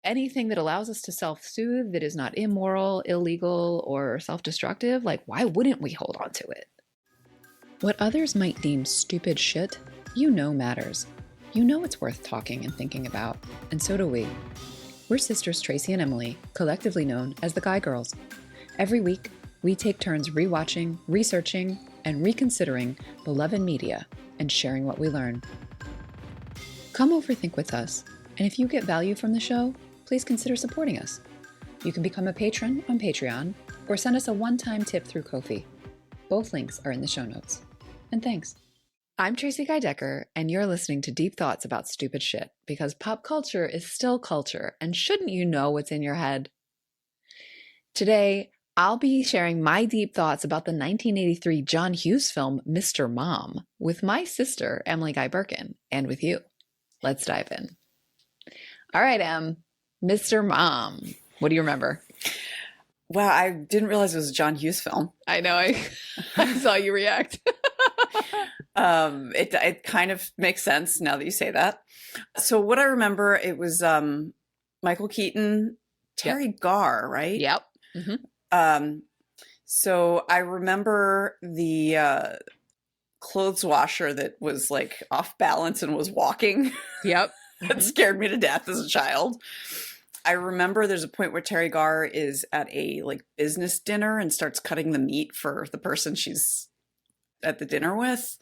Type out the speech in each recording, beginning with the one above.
anything that allows us to self-soothe that is not immoral, illegal, or self-destructive, like, why wouldn't we hold on to it? What others might deem stupid shit, you know matters. You know it's worth talking and thinking about, and so do we. We're sisters Tracie and Emily, collectively known as the Guy Girls. Every week, we take turns rewatching, researching, and reconsidering beloved media and sharing what we learn. Come overthink with us, and if you get value from the show, please consider supporting us. You can become a patron on Patreon or send us a one-time tip through Ko-fi. Both links are in the show notes. And thanks. I'm Tracie Guy Decker, and you're listening to Deep Thoughts About Stupid Shit, because pop culture is still culture, and shouldn't you know what's in your head? Today, I'll be sharing my deep thoughts about the 1983 John Hughes film, Mr. Mom, with my sister, Emily Guy Birkin, and with you. Let's dive in. All right, Em, Mr. Mom. What do you remember? Wow, I didn't realize it was a John Hughes film. I know, I saw you react. It kind of makes sense now that you say that. So what I remember, it was Michael Keaton, Terry Garr, right? Yep. Mm-hmm. So I remember the clothes washer that was like off balance and was walking. Yep. That scared me to death as a child. I remember there's a point where Terry Garr is at a like business dinner and starts cutting the meat for the person she's at the dinner with.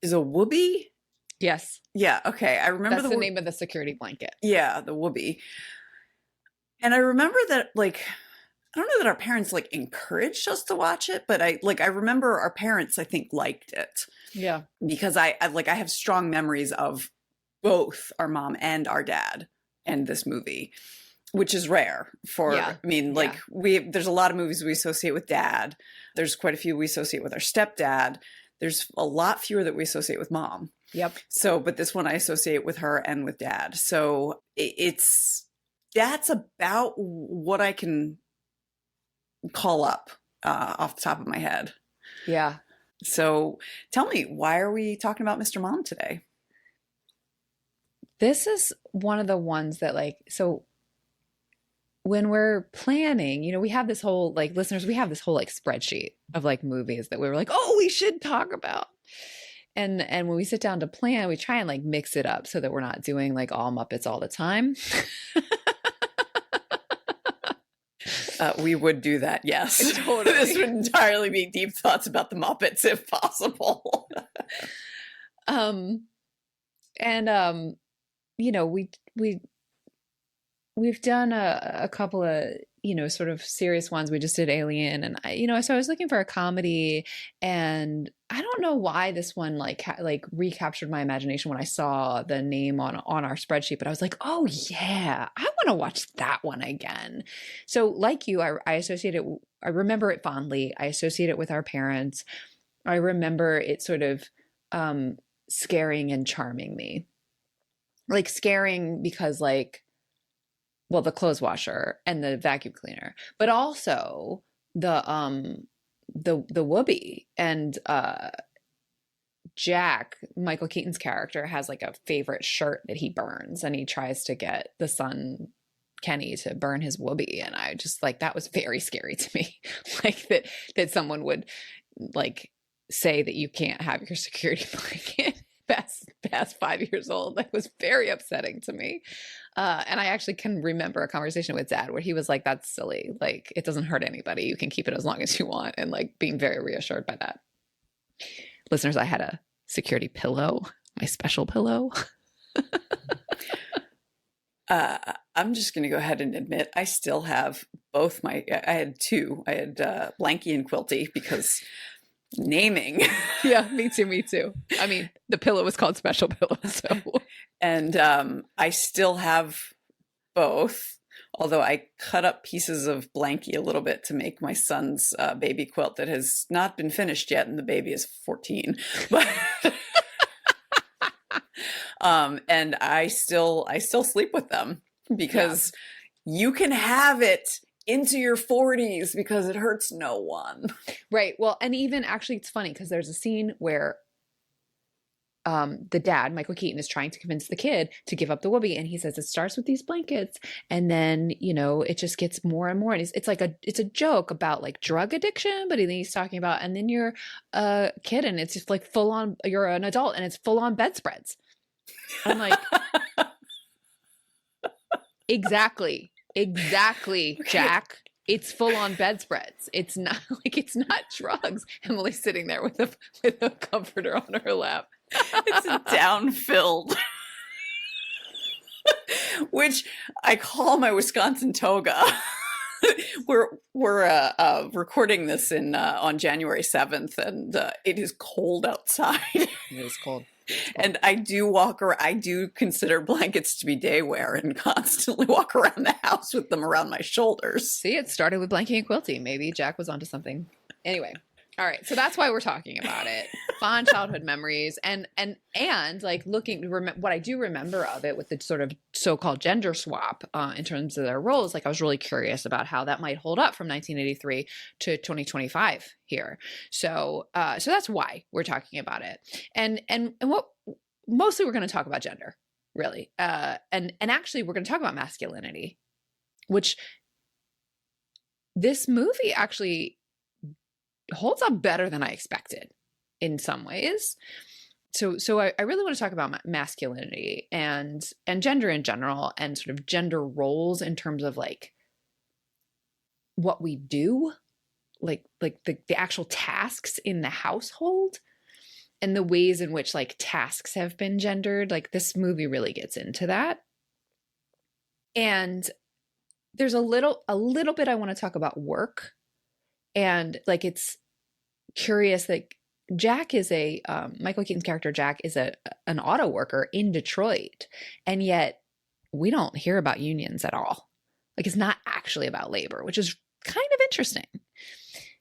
Is a Woobie? Yes. Yeah. Okay. I remember that's the name of the security blanket. Yeah, the Woobie. And I remember that, like, I don't know that our parents like encouraged us to watch it, but I remember our parents, I think, liked it. Yeah. Because I have strong memories of both our mom and our dad and this movie, which is rare for, I mean, like there's a lot of movies we associate with dad. There's quite a few we associate with our stepdad. There's a lot fewer that we associate with mom. Yep. So, but this one I associate with her and with dad. So that's about what I can call up off the top of my head. Yeah. So tell me, why are we talking about Mr. Mom today? This is one of the ones that so when we're planning, we have this whole, listeners, we have this whole spreadsheet of movies that we were like, oh, we should talk about. And when we sit down to plan, we try and mix it up so that we're not doing all Muppets all the time. We would do that, yes. Totally. This would entirely be deep thoughts about the Muppets if possible. We've done a couple of sort of serious ones. We just did Alien, and so I was looking for a comedy, and I don't know why this one recaptured my imagination when I saw the name on our spreadsheet, but I was like, oh yeah, I want to watch that one again. So like you, I associate it. I remember it fondly. I associate it with our parents. I remember it sort of scaring and charming me. Scaring because the clothes washer and the vacuum cleaner, but also the Woobiee, and Jack, Michael Keaton's character, has a favorite shirt that he burns, and he tries to get the son Kenny to burn his Woobiee, and I just that was very scary to me. that someone would say that you can't have your security blanket past 5 years old. That was very upsetting to me. And I actually can remember a conversation with Dad where he was like, that's silly. It doesn't hurt anybody. You can keep it as long as you want. And being very reassured by that. Listeners, I had a security pillow, my special pillow. I'm just going to go ahead and admit I still have both I had two. I had Blanky and Quilty, because naming. Yeah, me too. I mean, the pillow was called Special Pillow. So, and I still have both, although I cut up pieces of Blanky a little bit to make my son's baby quilt that has not been finished yet, and the baby is 14. But and I still sleep with them, because you can have it into your 40s because it hurts no one. Right. Well, and even actually it's funny because there's a scene where the dad, Michael Keaton, is trying to convince the kid to give up the Woobie. And he says, it starts with these blankets. And then, it just gets more and more. And it's a joke about like drug addiction, but then he's talking about, and then you're a kid and it's just like full on, you're an adult and it's full on bedspreads. I'm like, exactly, Jack. It's full on bedspreads. It's not drugs. Emily's sitting there with a comforter on her lap. It's down-filled. Which I call my Wisconsin toga. We're recording this on January 7th, and it is cold outside. It is cold. And I do consider blankets to be day wear and constantly walk around the house with them around my shoulders. See, it started with blanking and quilting. Maybe Jack was onto something. Anyway. All right. So that's why we're talking about it. Fond childhood memories and like what I do remember of it with the sort of so-called gender swap in terms of their roles. Like I was really curious about how that might hold up from 1983 to 2025 here. So that's why we're talking about it. And what mostly we're going to talk about gender, really. And actually we're going to talk about masculinity, which this movie actually holds up better than I expected in some ways. So I really want to talk about masculinity and gender in general, and sort of gender roles in terms of like what we do, like the actual tasks in the household and the ways in which like tasks have been gendered. Like this movie really gets into that. And there's a little bit I want to talk about work. And like, it's curious that Jack is Michael Keaton's character, Jack, is an auto worker in Detroit. And yet we don't hear about unions at all. Like it's not actually about labor, which is kind of interesting.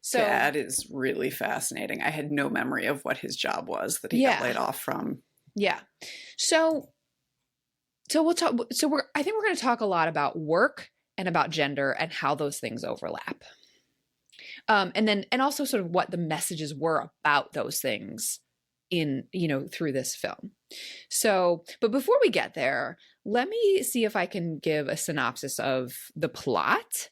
So that is really fascinating. I had no memory of what his job was that he got laid off from. Yeah. So we'll talk. So I think we're going to talk a lot about work and about gender and how those things overlap. And also sort of what the messages were about those things in, through this film. So, but before we get there, let me see if I can give a synopsis of the plot.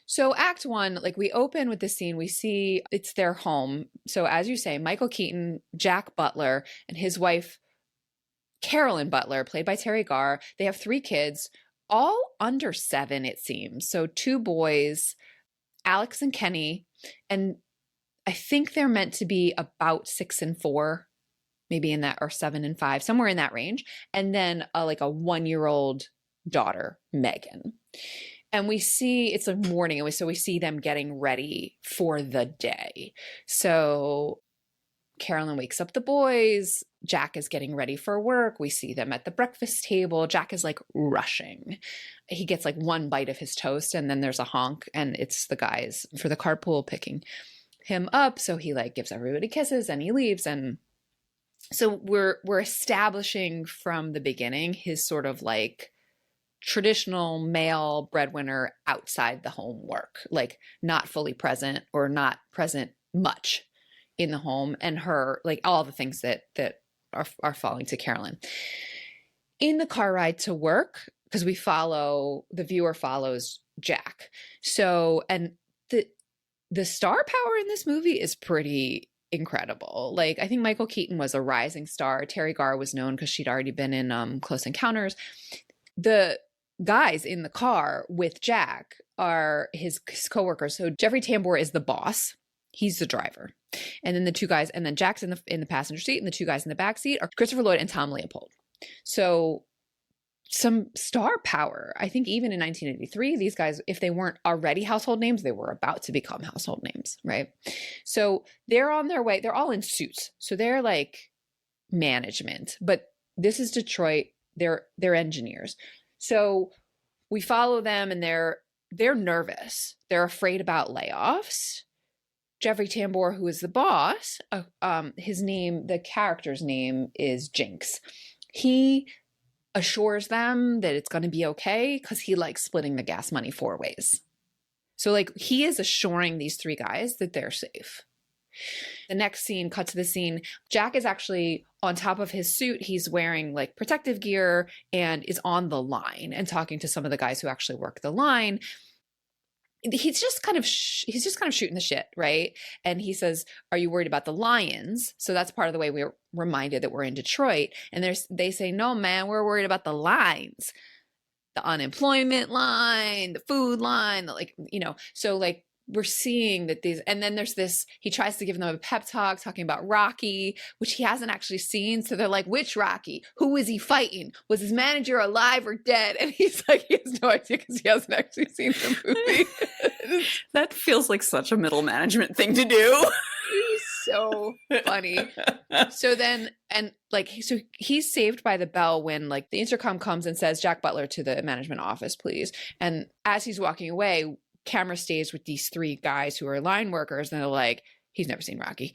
So Act 1, like we open with this scene, we see it's their home. So as you say, Michael Keaton, Jack Butler, and his wife, Carolyn Butler, played by Terry Garr. They have 3 kids, all under 7, it seems. So 2 boys, Alex and Kenny, and I think they're meant to be about 6 and 4, maybe in that, or 7 and 5, somewhere in that range. And then like a 1-year-old daughter, Megan. And we see it's a morning, and we see them getting ready for the day. So Carolyn wakes up the boys. Jack is getting ready for work. We see them at the breakfast table. Jack is like rushing. He gets like 1 bite of his toast, and then there's a honk, and it's the guys for the carpool picking him up. So he like gives everybody kisses and he leaves. And so we're establishing from the beginning his sort of like traditional male breadwinner outside the home work, like not fully present or not present much in the home, and her, like all the things that are falling to Carolyn. In the car ride to work, because the viewer follows Jack. So, and the star power in this movie is pretty incredible. Like I think Michael Keaton was a rising star. Terry Garr was known because she'd already been in Close Encounters. The guys in the car with Jack are his coworkers. So Jeffrey Tambor is the boss. He's the driver. And then the 2 guys, and then Jack's in the passenger seat, and the 2 guys in the back seat are Christopher Lloyd and Tom Leopold. So some star power. I think even in 1983, these guys, if they weren't already household names, they were about to become household names, right? So they're on their way. They're all in suits. So they're like management, but this is Detroit. They're engineers. So we follow them, and they're nervous. They're afraid about layoffs. Jeffrey Tambor, who is the boss, the character's name is Jinx. He assures them that it's going to be okay because he likes splitting the gas money 4 ways. So like he is assuring these 3 guys that they're safe. The next scene, cut to the scene. Jack is actually on top of his suit. He's wearing like protective gear and is on the line and talking to some of the guys who actually work the line. He's just kind of shooting the shit, right? And he says, "Are you worried about the lions?" So that's part of the way we're reminded that we're in Detroit. And they say, "No, man, we're worried about the lines, the unemployment line, the food line, So like we're seeing that these, and then there's this, he tries to give them a pep talk talking about Rocky, which he hasn't actually seen. So they're like, which Rocky? Who is he fighting? Was his manager alive or dead? And he's like, he has no idea because he hasn't actually seen the movie. That feels like such a middle management thing to do. He's so funny. So then, so he's saved by the bell when like the intercom comes and says, Jack Butler to the management office, please. And as he's walking away, camera stays with these three guys who are line workers, and they're like, he's never seen Rocky.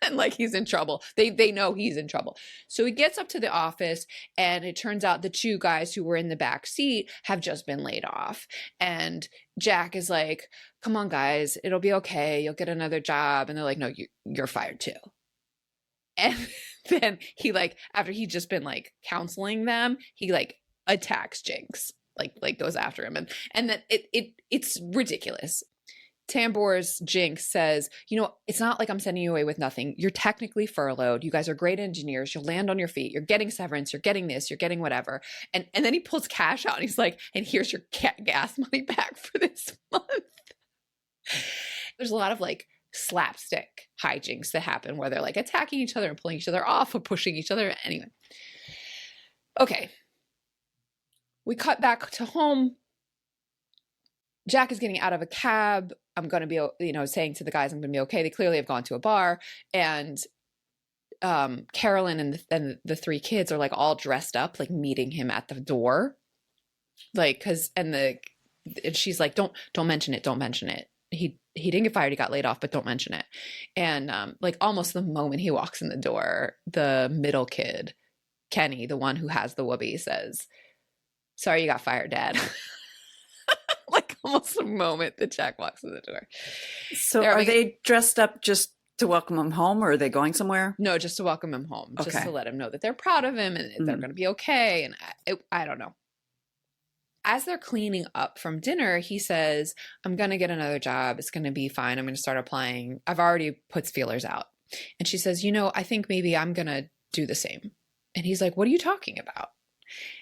And like he's in trouble. They know he's in trouble. So he gets up to the office, and it turns out the two guys who were in the back seat have just been laid off. And Jack is like, come on, guys, it'll be okay. You'll get another job. And they're like, no, you're fired too. And then he like, after he'd just been like counseling them, he like attacks Jinx. Like goes after him. And then it's ridiculous. Tambor's Jinx says, it's not like I'm sending you away with nothing. You're technically furloughed. You guys are great engineers. You'll land on your feet. You're getting severance. You're getting this. You're getting whatever. And then he pulls cash out and he's like, and here's your gas money back for this month. There's a lot of like slapstick hijinks that happen where they're like attacking each other and pulling each other off or pushing each other. Anyway. Okay. We cut back to home. Jack is getting out of a cab. I'm going to be, saying to the guys, I'm going to be okay. They clearly have gone to a bar. And Carolyn and the three kids are like all dressed up, like meeting him at the door. Like, and she's like, don't mention it. Don't mention it. He didn't get fired. He got laid off, but don't mention it. And like almost the moment he walks in the door, the middle kid, Kenny, the one who has the Woobies, says, sorry you got fired, Dad. Like almost the moment that Jack walks in the door. So are they dressed up just to welcome him home, or are they going somewhere? No, just to welcome him home. Okay. Just to let him know that they're proud of him and they're going to be okay. And I don't know. As they're cleaning up from dinner, he says, I'm going to get another job. It's going to be fine. I'm going to start applying. I've already put feelers out. And she says, I think maybe I'm going to do the same. And he's like, what are you talking about?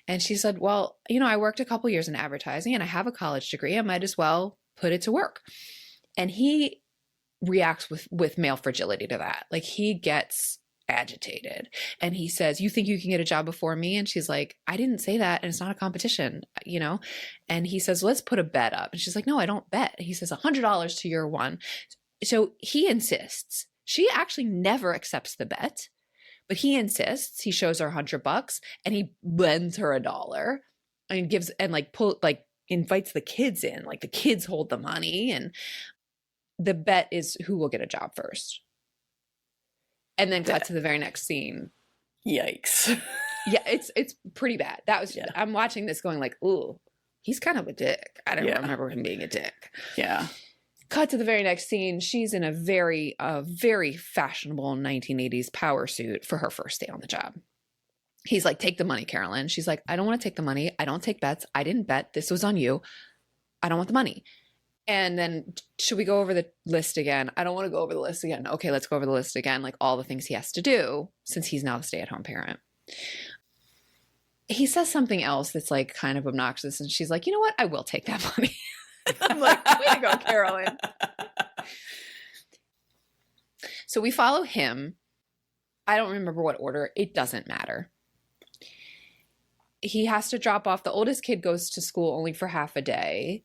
And she said, well, I worked a couple years in advertising and I have a college degree. I might as well put it to work. And he reacts with male fragility to that. Like he gets agitated and he says, you think you can get a job before me? And she's like, I didn't say that. And it's not a competition, And he says, let's put a bet up. And she's like, no, I don't bet. He says $100 to your one. So he insists. She actually never accepts the bet. But he insists. He shows her $100 and he lends her $1 and gives and invites the kids in. Like the kids hold the money, and the bet is who will get a job first. And then cut to the very next scene. Yikes! Yeah, it's pretty bad. That was. Yeah. I'm watching this going like, ooh, he's kind of a dick. I don't remember him being a dick. Yeah. Cut to the very next scene. She's in a very fashionable 1980s power suit for her first day on the job. He's like, take the money, Carolyn. She's like, I don't want to take the money. I don't take bets. I didn't bet. This was on you. I don't want the money. And then should we go over the list again? I don't want to go over the list again. Okay, let's go over the list again. Like all the things he has to do since he's now the stay-at-home parent. He says something else that's like kind of obnoxious. And she's like, you know what? I will take that money. I'm like, way to go, Carolyn. So we follow him. I don't remember what order. It doesn't matter. He has to drop off. The oldest kid goes to school only for half a day.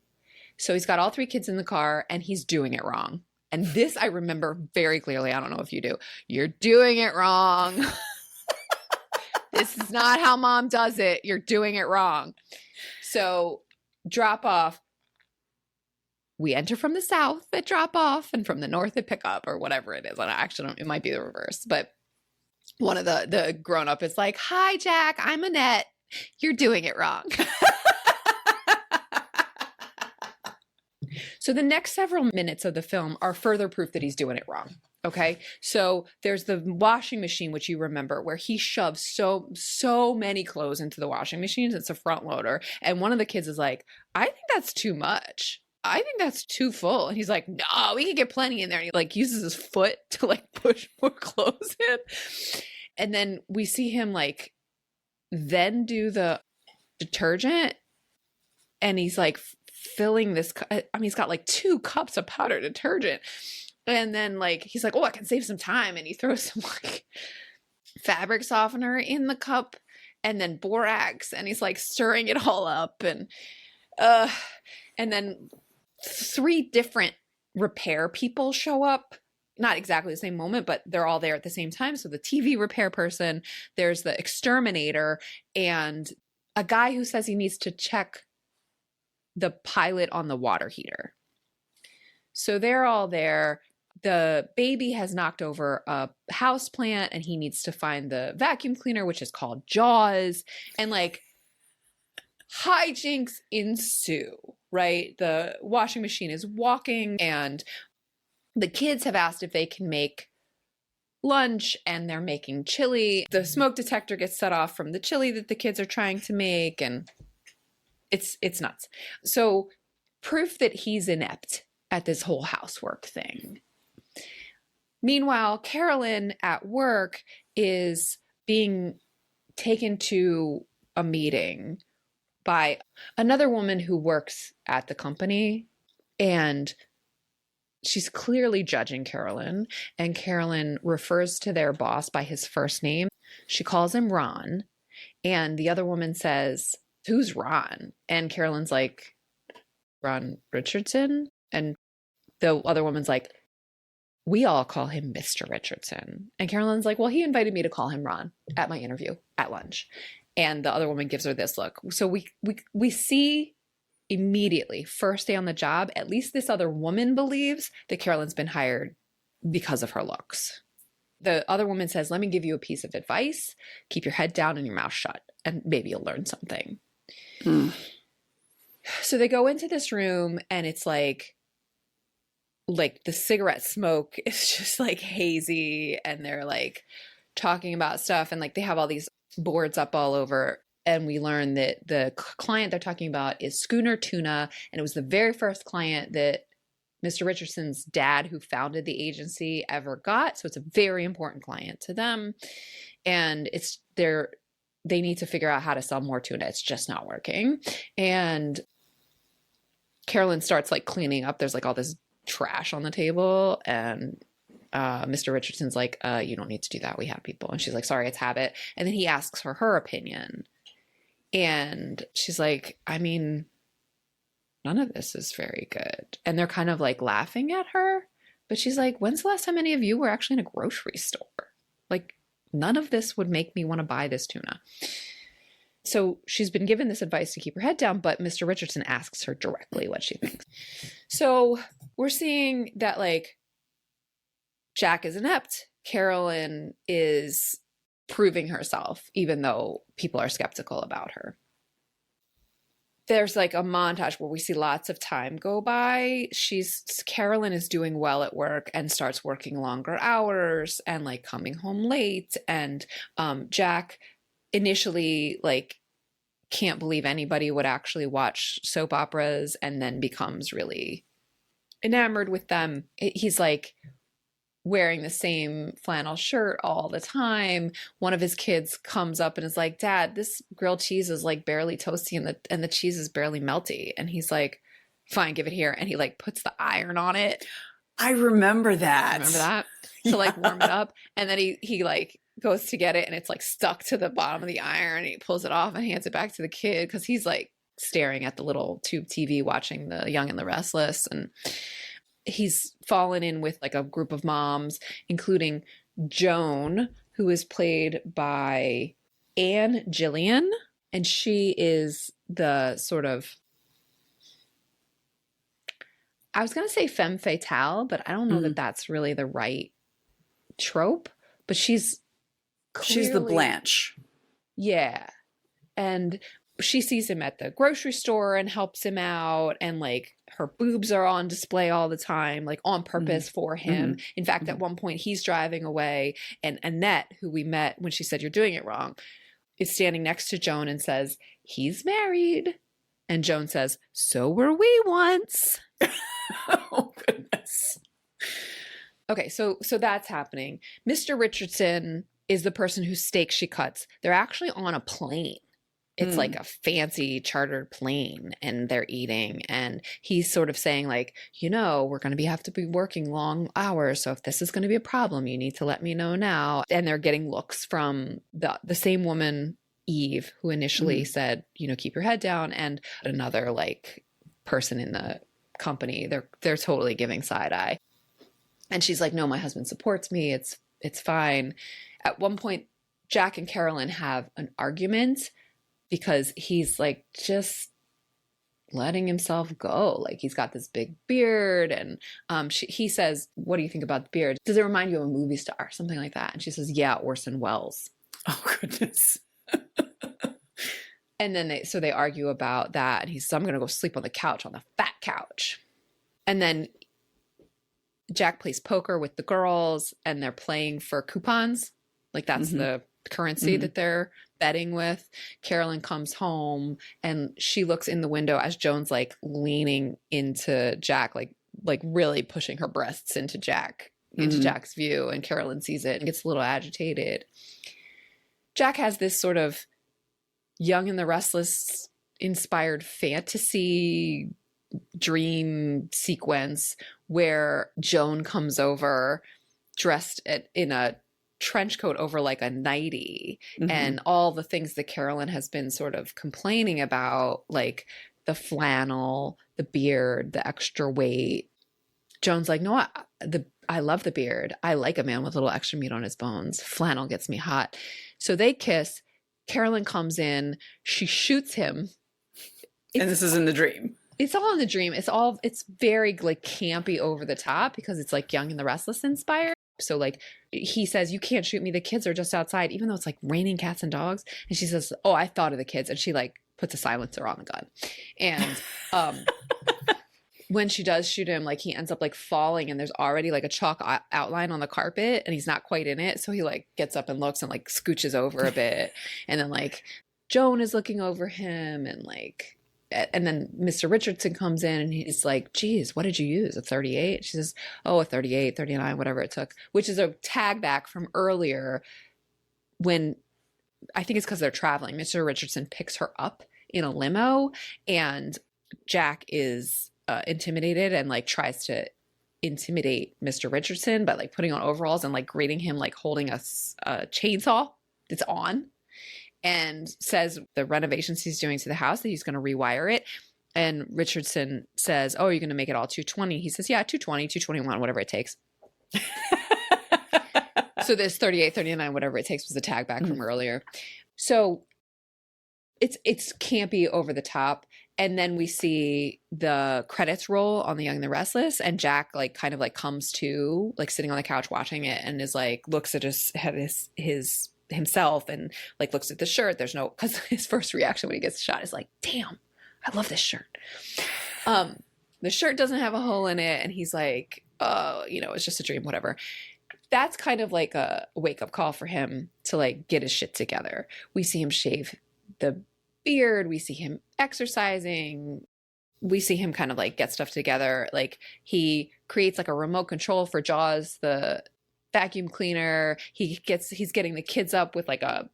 So he's got all three kids in the car and he's doing it wrong. And this I remember very clearly. I don't know if you do. You're doing it wrong. This is not how mom does it. You're doing it wrong. So drop off. We enter from the south at drop off and from the north at pick up or whatever it is. And actually, it might be the reverse. But one of the grown up is like, hi, Jack, I'm Annette. You're doing it wrong. So the next several minutes of the film are further proof that he's doing it wrong. Okay. So there's the washing machine, which you remember, where he shoves so many clothes into the washing machines. It's a front loader. And one of the kids is like, I think that's too much. I think that's too full. And he's like, no, we can get plenty in there. And he like uses his foot to like push more clothes in. And then we see him like then do the detergent, and he's like filling this. I mean, he's got like 2 cups of powder detergent. And then like, he's like, oh, I can save some time. And he throws some like fabric softener in the cup and then borax. And he's like stirring it all up. And then 3 different repair people show up. Not exactly the same moment, but they're all there at the same time. So the TV repair person, there's the exterminator, and a guy who says he needs to check the pilot on the water heater. So they're all there. The baby has knocked over a house plant, and he needs to find the vacuum cleaner, which is called Jaws. And like hijinks ensue, right? The washing machine is walking, and the kids have asked if they can make lunch, and they're making chili. The smoke detector gets set off from the chili that the kids are trying to make, and it's nuts. So proof that he's inept at this whole housework thing. Meanwhile, Carolyn at work is being taken to a meeting by another woman who works at the company, and she's clearly judging Carolyn, and Carolyn refers to their boss by his first name. She calls him Ron, and the other woman says, who's Ron? And Carolyn's like, Ron Richardson? And the other woman's like, we all call him Mr. Richardson. And Carolyn's like, well, he invited me to call him Ron at my interview at lunch. And the other woman gives her this look. So we see immediately, first day on the job, at least this other woman believes that Carolyn's been hired because of her looks. The other woman says, let me give you a piece of advice. Keep your head down and your mouth shut, and maybe you'll learn something. So they go into this room, and it's like the cigarette smoke is just like hazy, and they're like talking about stuff, and like they have all these boards up all over. And we learn that the client they're talking about is Schooner Tuna. And it was the very first client that Mr. Richardson's dad, who founded the agency, ever got. So it's a very important client to them. And they need to figure out how to sell more tuna. It's just not working. And Carolyn starts like cleaning up. There's like all this trash on the table. And Mr. Richardson's like, you don't need to do that. We have people. And she's like, sorry, it's habit. And then he asks her opinion. And she's like, I mean, none of this is very good. And they're kind of like laughing at her. But she's like, when's the last time any of you were actually in a grocery store? Like, none of this would make me want to buy this tuna. So she's been given this advice to keep her head down, but Mr. Richardson asks her directly what she thinks. So we're seeing that like Jack is inept. Carolyn is proving herself, even though people are skeptical about her. There's like a montage where we see lots of time go by. Carolyn is doing well at work and starts working longer hours and like coming home late. And Jack initially like can't believe anybody would actually watch soap operas, and then becomes really enamored with them. He's like wearing the same flannel shirt all the time. One of his kids comes up and is like, Dad, this grilled cheese is like barely toasty and the cheese is barely melty. And he's like, fine, give it here. And he like puts the iron on it. I remember that. Remember that? To like warm it up. And then he like goes to get it, and it's like stuck to the bottom of the iron, and he pulls it off and hands it back to the kid because he's like staring at the little tube TV watching The Young and the Restless. And he's fallen in with like a group of moms, including Joan, who is played by Anne Gillian. And she is the sort of, I was going to say femme fatale, but I don't know that that's really the right trope. But she's the Blanche. Yeah. And she sees him at the grocery store and helps him out, and like her boobs are on display all the time, like on purpose for him. In fact, at one point he's driving away, and Annette, who we met when she said you're doing it wrong, is standing next to Joan and says, he's married. And Joan says, so were we once. Oh, goodness. Okay, so that's happening. Mr. Richardson is the person whose steak she cuts. They're actually on a plane. It's like a fancy chartered plane, and they're eating, and he's sort of saying like, you know, we're going to have to be working long hours. So if this is going to be a problem, you need to let me know now. And they're getting looks from the same woman, Eve, who initially said, you know, keep your head down, and another like person in the company. They're totally giving side eye. And she's like, no, my husband supports me. It's fine. At one point, Jack and Carolyn have an argument because he's like just letting himself go. Like he's got this big beard, and he says, what do you think about the beard? Does it remind you of a movie star? Something like that. And she says, yeah, Orson Welles. Oh, goodness. And then they argue about that. And he says, I'm going to go sleep on the couch, on the fat couch. And then Jack plays poker with the girls, and they're playing for coupons. Like that's the currency that they're betting with. Carolyn comes home, and she looks in the window as Joan's like leaning into Jack, like really pushing her breasts into Jack's view. And Carolyn sees it and gets a little agitated. Jack has this sort of Young and the Restless inspired fantasy dream sequence where Joan comes over dressed in a trench coat over like a nightie, and all the things that Carolyn has been sort of complaining about, like the flannel, the beard, the extra weight. Joan's like, no, I love the beard. I like a man with a little extra meat on his bones. Flannel gets me hot. So they kiss. Carolyn comes in. She shoots him. And this is in the dream. It's all in the dream. It's very like campy, over the top, because it's like Young and the Restless inspired. So like he says, you can't shoot me. The kids are just outside, even though it's like raining cats and dogs. And she says, oh, I thought of the kids. And she like puts a silencer on the gun. And when she does shoot him, like he ends up like falling, and there's already like a chalk outline on the carpet, and he's not quite in it. So he like gets up and looks and like scooches over a bit. And then like Joan is looking over him, and then Mr. Richardson comes in, and he's like, geez, what did you use? A 38? She says, oh, a 38, 39, whatever it took, which is a tag back from earlier when, I think it's because they're traveling. Mr. Richardson picks her up in a limo, and Jack is intimidated and like tries to intimidate Mr. Richardson by like putting on overalls and like greeting him like holding a chainsaw that's on, and says the renovations he's doing to the house, that he's going to rewire it. And Richardson says, oh, you're going to make it all 220. He says, yeah, 220, 221, whatever it takes. So this 38, 39, whatever it takes was the tag back from earlier. So it's campy, over the top. And then we see the credits roll on The Young and the Restless, and Jack like kind of like comes to, like sitting on the couch watching it, and is like, looks at his himself, and like looks at the shirt. There's no, because his first reaction when he gets shot is like, damn, I love this shirt. The shirt doesn't have a hole in it, and he's like, oh, you know, it's just a dream, whatever. That's kind of like a wake up call for him to like get his shit together. We see him shave the beard. We see him exercising. We see him kind of like get stuff together. Like he creates like a remote control for Jaws, the vacuum cleaner. He's getting the kids up with like a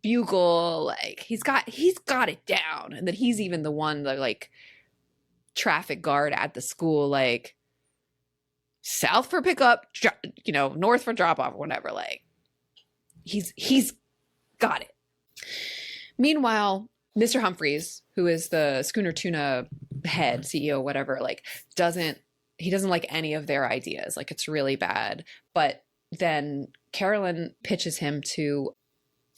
bugle. Like he's got it down. And then he's even the one, the like traffic guard at the school, like south for pickup, you know, north for drop off or whatever. Like he's got it. Meanwhile, Mr. Humphreys, who is the Schooner Tuna head, CEO, whatever, like doesn't like any of their ideas. Like it's really bad. But then Carolyn pitches him to,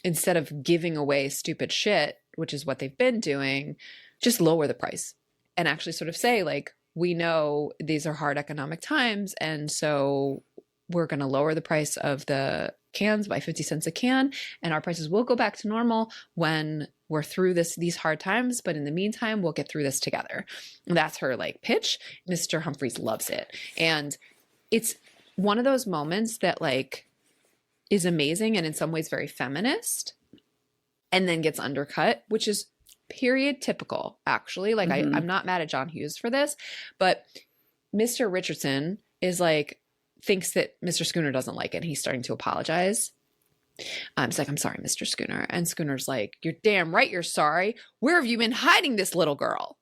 instead of giving away stupid shit, which is what they've been doing, just lower the price and actually sort of say like, we know these are hard economic times, and so we're going to lower the price of the cans by 50 cents a can, and our prices will go back to normal when we're through these hard times, but in the meantime, we'll get through this together. And that's her like pitch. Mr. Humphries loves it. And it's one of those moments that like is amazing and in some ways very feminist, and then gets undercut, which is period typical, actually. Like I'm not mad at John Hughes for this, but Mr. Richardson is like, thinks that Mr. Schooner doesn't like it. And he's starting to apologize. It's like, I'm sorry, Mr. Schooner. And Schooner's like, you're damn right you're sorry. Where have you been hiding this little girl?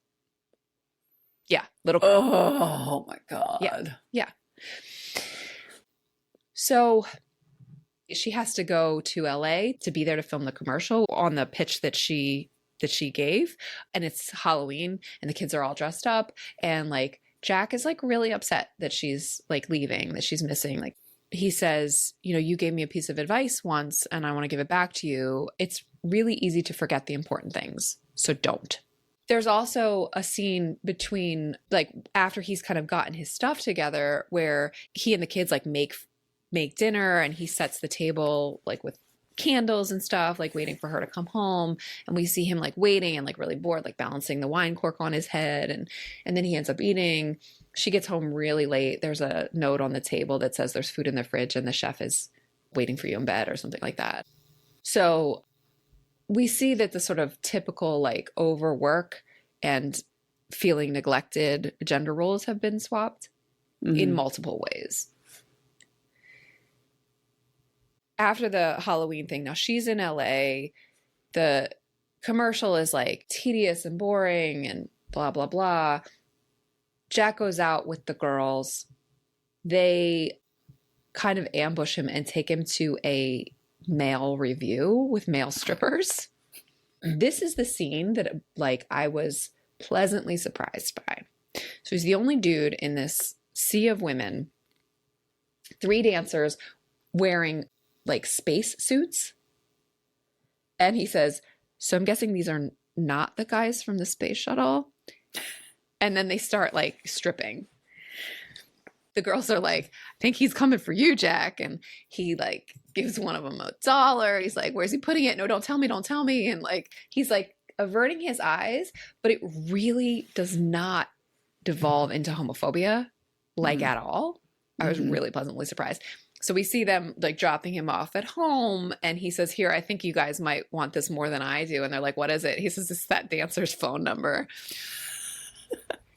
Yeah, little girl. Oh my God. Yeah. So she has to go to LA to be there to film the commercial on the pitch that she gave. And it's Halloween and the kids are all dressed up. And like Jack is like really upset that she's like leaving, that she's missing. Like he says, you know, you gave me a piece of advice once and I want to give it back to you. It's really easy to forget the important things. So don't. There's also a scene between like after he's kind of gotten his stuff together where he and the kids like make dinner and he sets the table like with candles and stuff, like waiting for her to come home. And we see him like waiting and like really bored, like balancing the wine cork on his head. And then he ends up eating. She gets home really late. There's a note on the table that says there's food in the fridge and the chef is waiting for you in bed or something like that. So we see that the sort of typical like overwork and feeling neglected gender roles have been swapped in multiple ways. After the Halloween thing, now she's in LA. The commercial is like tedious and boring and blah, blah, blah. Jack goes out with the girls. They kind of ambush him and take him to a male review with male strippers. This is the scene that like I was pleasantly surprised by. So he's the only dude in this sea of women, 3 dancers wearing like space suits. And he says, so I'm guessing these are not the guys from the space shuttle. And then they start like stripping. The girls are like, I think he's coming for you, Jack. And he like gives one of them $1. He's like, where's he putting it? No, don't tell me. Don't tell me. And like, he's like averting his eyes, but it really does not devolve into homophobia like at all. I was really pleasantly surprised. So we see them like dropping him off at home and he says, here, I think you guys might want this more than I do. And they're like, what is it? He says, it's that dancer's phone number.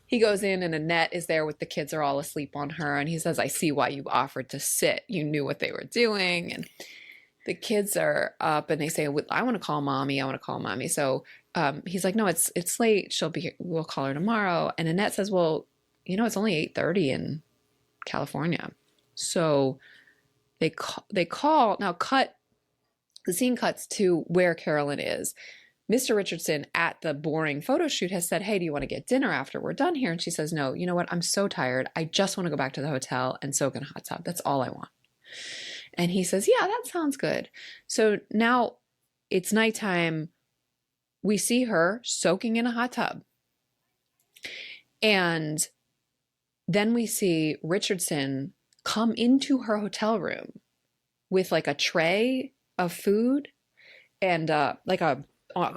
He goes in and Annette is there with the kids are all asleep on her. And he says, I see why you offered to sit. You knew what they were doing. And the kids are up and they say, I want to call mommy. I want to call mommy. So he's like, no, it's late. She'll be here. We'll call her tomorrow. And Annette says, well, you know, it's only 8:30 in California. So they call now the scene cuts to where Carolyn is. Mr. Richardson at the boring photo shoot has said, hey, do you want to get dinner after we're done here? And she says, no, you know what? I'm so tired. I just want to go back to the hotel and soak in a hot tub. That's all I want. And he says, yeah, that sounds good. So now it's nighttime. We see her soaking in a hot tub. And then we see Richardson come into her hotel room with like a tray of food and like on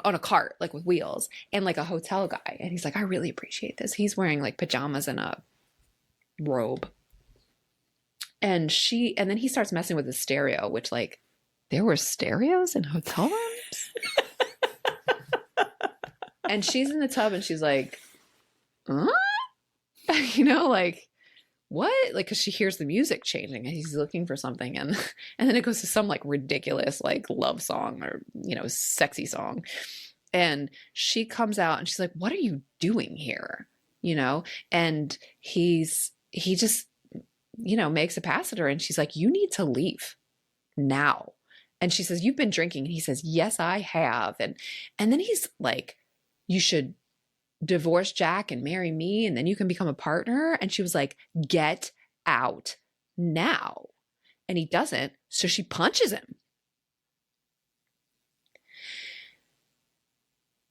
a cart, like with wheels, and like a hotel guy. And he's like, I really appreciate this. He's wearing like pajamas and a robe. And then he starts messing with the stereo, which like there were stereos in hotel rooms. And she's in the tub and she's like, huh? You know, like, what? Like, because she hears the music changing and he's looking for something. And then it goes to some like ridiculous like love song or, you know, sexy song. And she comes out and she's like, what are you doing here? You know? And he just, you know, makes a pass at her and she's like, you need to leave now. And she says, you've been drinking. And he says, yes, I have. And then he's like, you should divorce Jack and marry me and then you can become a partner. And she was like, get out now. And he doesn't. So she punches him.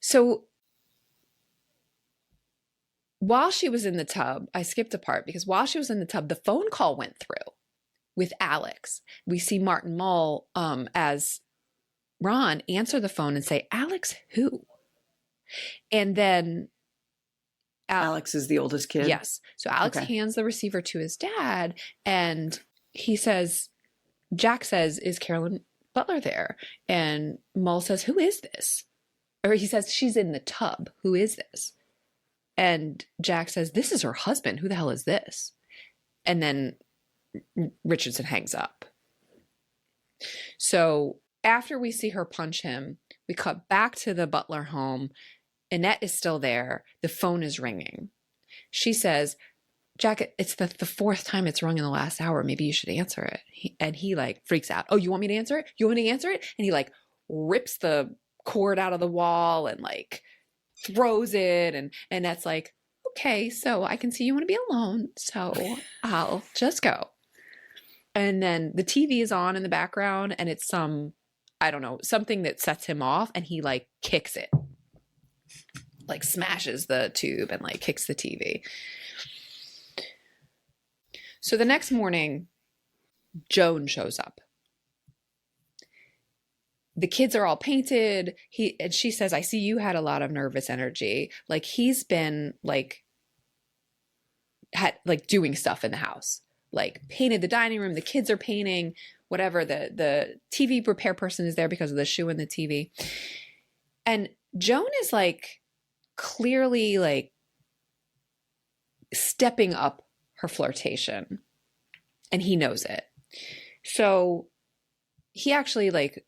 So while she was in the tub, I skipped a part because while she was in the tub, the phone call went through. with Alex. We see Martin Mull as Ron answer the phone and say, Alex who? And then Alex is the oldest kid? Yes. So Alex hands the receiver to his dad, and he says, Jack says, is Carolyn Butler there? And Mull says, who is this? Or he says, she's in the tub. Who is this? And Jack says, this is her husband. Who the hell is this? And then Richardson hangs up. So after we see her punch him, we cut back to the Butler home. Annette is still there. The phone is ringing. She says, Jack, it's the fourth time it's rung in the last hour. Maybe you should answer it. And he like freaks out. Oh, you want me to answer it? You want me to answer it? And he like rips the cord out of the wall and like throws it. And that's like, okay, so I can see you want to be alone. So I'll just go. And then the TV is on in the background and it's I don't know, something that sets him off, and he like kicks it. Like smashes the tube and like kicks the TV. So the next morning, Joan shows up. The kids are all painted. And she says, I see you had a lot of nervous energy. Like he's been doing stuff in the house, like painted the dining room. The kids are painting, whatever. The TV repair person is there because of the shoe in the TV. And Joan is like, clearly like stepping up her flirtation, and he knows it. So he actually like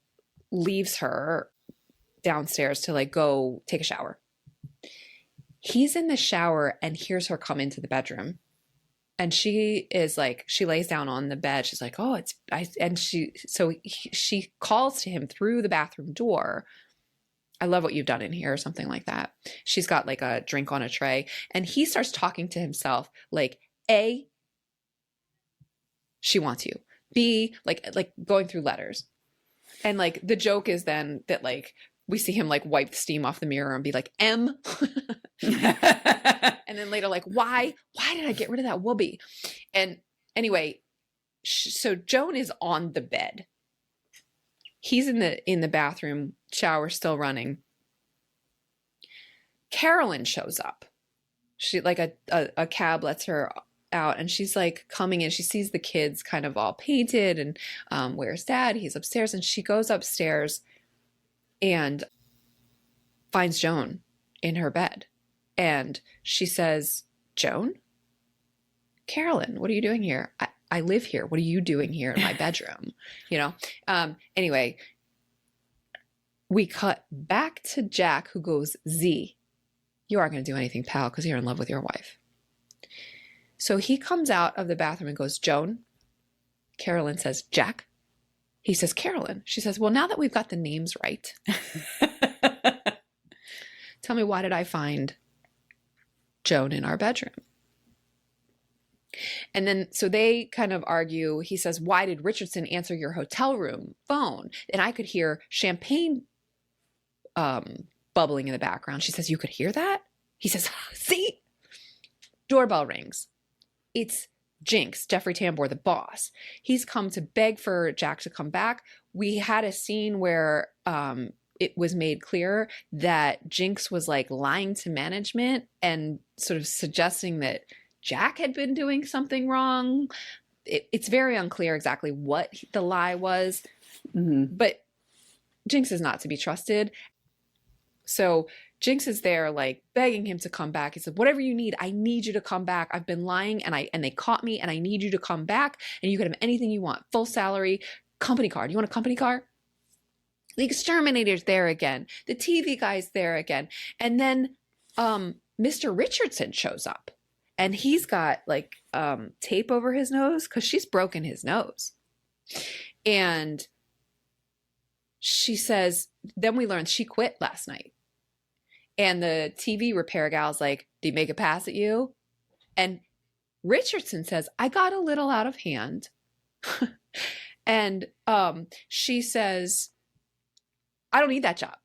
leaves her downstairs to like go take a shower. He's in the shower and hears her come into the bedroom, and she is like, she lays down on the bed. She's like, oh, she calls to him through the bathroom door, I love what you've done in here, or something like that. She's got like a drink on a tray, and he starts talking to himself like, A, she wants you. B, like going through letters. And like the joke is then that like we see him like wipe the steam off the mirror and be like, M. And then later like, why did I get rid of that Woobie? And anyway, so Joan is on the bed. He's in the bathroom, shower still running. Carolyn shows up. She like a cab lets her out, and she's like coming in. She sees the kids kind of all painted, and where's Dad? He's upstairs. And she goes upstairs and finds Joan in her bed. And she says, Joan? Carolyn, what are you doing here? I live here. What are you doing here in my bedroom? You know? Anyway, we cut back to Jack, who goes, Z, you aren't going to do anything, pal, because you're in love with your wife. So he comes out of the bathroom and goes, Joan? Carolyn says, Jack? He says, Carolyn. She says, well, now that we've got the names right, tell me, why did I find Joan in our bedroom? And then, so they kind of argue. He says, why did Richardson answer your hotel room phone? And I could hear champagne bubbling in the background. She says, you could hear that? He says, see? Doorbell rings. It's Jinx, Jeffrey Tambor, the boss. He's come to beg for Jack to come back. We had a scene where it was made clear that Jinx was like lying to management and sort of suggesting that Jack had been doing something wrong. It's very unclear exactly what the lie was, but Jinx is not to be trusted. So Jinx is there like begging him to come back. He said, whatever you need, I need you to come back. I've been lying and they caught me, and I need you to come back, and you can have anything you want. Full salary, company car. Do you want a company car? The exterminator's there again. The TV guy's there again. And then Mr. Richardson shows up, and he's got like tape over his nose because she's broken his nose. And she says, then we learned she quit last night. And the TV repair gal's like, did he make a pass at you? And Richardson says, I got a little out of hand. And she says, I don't need that job.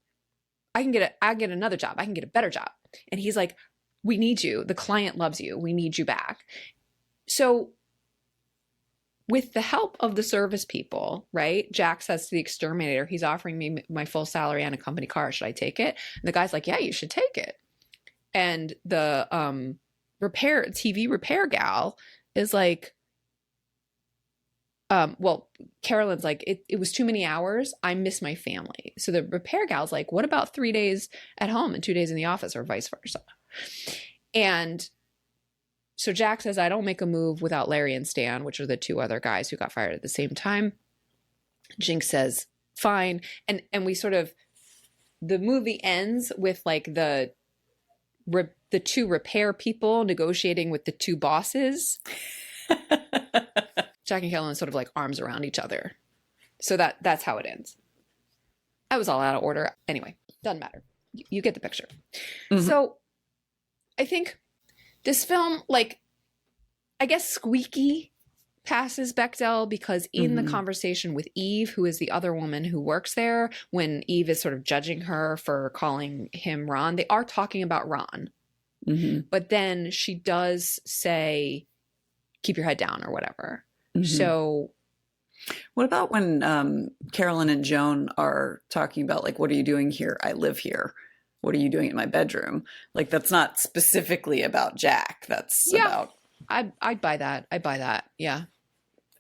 I can get another job. I can get a better job. And he's like, we need you. The client loves you. We need you back. So with the help of the service people, right? Jack says to the exterminator, he's offering me my full salary and a company car. Should I take it? And the guy's like, yeah, you should take it. And the TV repair gal is like, well, Carolyn's like, it was too many hours. I miss my family. So the repair gal's like, what about 3 days at home and 2 days in the office, or vice versa? And so Jack says, I don't make a move without Larry and Stan, which are the two other guys who got fired at the same time. Jinx says, fine. And we sort of, the movie ends with like the two repair people negotiating with the two bosses. Jack and Carolyn sort of like arms around each other. So that's how it ends. I was all out of order. Anyway, doesn't matter. You get the picture. Mm-hmm. So I think this film, like, I guess squeaky passes Bechdel, because in the conversation with Eve, who is the other woman who works there, when Eve is sort of judging her for calling him Ron, they are talking about Ron. Mm-hmm. But then she does say, keep your head down or whatever. Mm-hmm. So what about when Carolyn and Joan are talking about, like, what are you doing here? I live here. What are you doing in my bedroom? Like, that's not specifically about Jack. That's about... I'd buy that. I'd buy that. Yeah.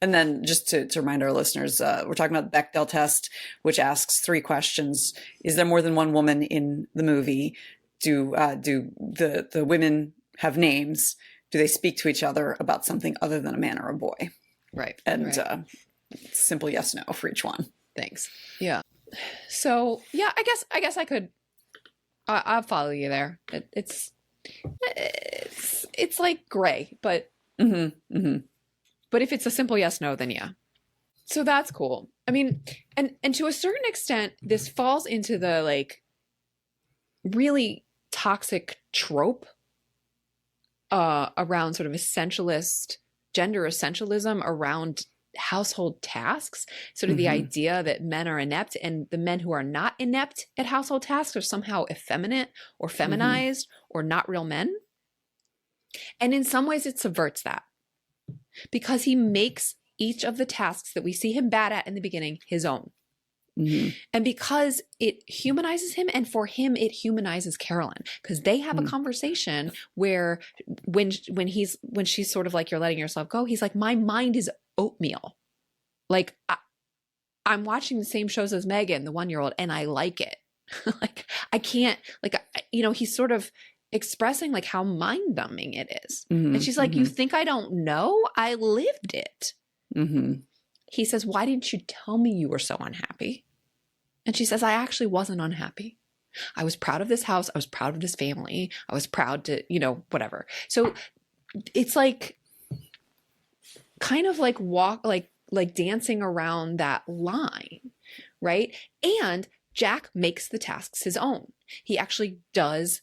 And then just to remind our listeners, we're talking about the Bechdel test, which asks 3 questions. Is there more than one woman in the movie? Do the women have names? Do they speak to each other about something other than a man or a boy? Right. And simple yes, no for each one. Thanks. Yeah. So yeah, I guess I could. I'll follow you there. It's like gray, but but if it's a simple yes, no, then yeah. So that's cool. I mean, and to a certain extent, this falls into the like really toxic trope around sort of gender essentialism around household tasks, sort of the idea that men are inept and the men who are not inept at household tasks are somehow effeminate or feminized or not real men. And in some ways it subverts that, because he makes each of the tasks that we see him bad at in the beginning his own. And because it humanizes him, and for him it humanizes Carolyn, because they have a conversation where when she's sort of like, you're letting yourself go, he's like, my mind is oatmeal. Like, I'm watching the same shows as Megan, the 1-year-old, and I like it. Like, I can't, like, he's sort of expressing like how mind numbing it is. And she's like, you think I don't know? I lived it. He says, why didn't you tell me you were so unhappy? And she says, I actually wasn't unhappy. I was proud of this house. I was proud of this family. I was proud to, whatever. So it's like kind of like like dancing around that line, right? And Jack makes the tasks his own. He actually does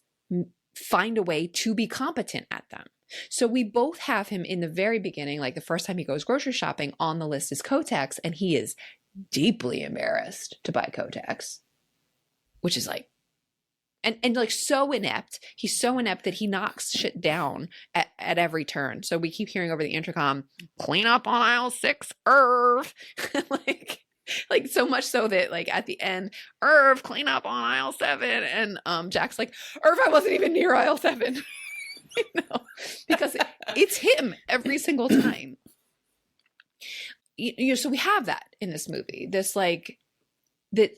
find a way to be competent at them. So we both have him in the very beginning, like the first time he goes grocery shopping, on the list is Kotex, and he is deeply embarrassed to buy Kotex, which is like, and like so inept. He's so inept that he knocks shit down at every turn. So we keep hearing over the intercom, clean up on aisle 6, Irv. like so much so that like at the end, Irv, clean up on aisle 7. And Jack's like, Irv, I wasn't even near aisle 7. Because it's him every single time. So we have that in this movie. This like that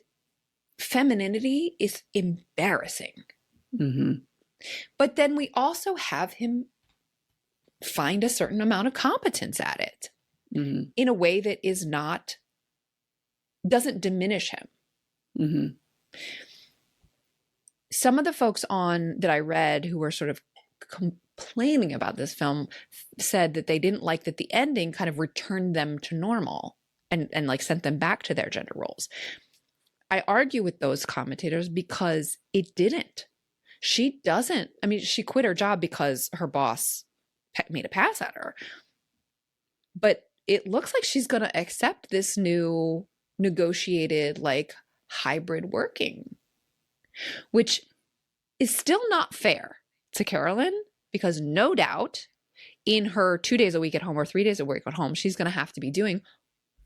femininity is embarrassing. But then we also have him find a certain amount of competence at it in a way that doesn't diminish him. Some of the folks that I read who were sort of complaining about this film said that they didn't like that the ending kind of returned them to normal and like sent them back to their gender roles. I argue with those commentators because it didn't. She quit her job because her boss made a pass at her. But it looks like she's going to accept this new negotiated like hybrid working, which is still not fair to Carolyn, because no doubt in her 2 days a week at home or 3 days a week at home, she's going to have to be doing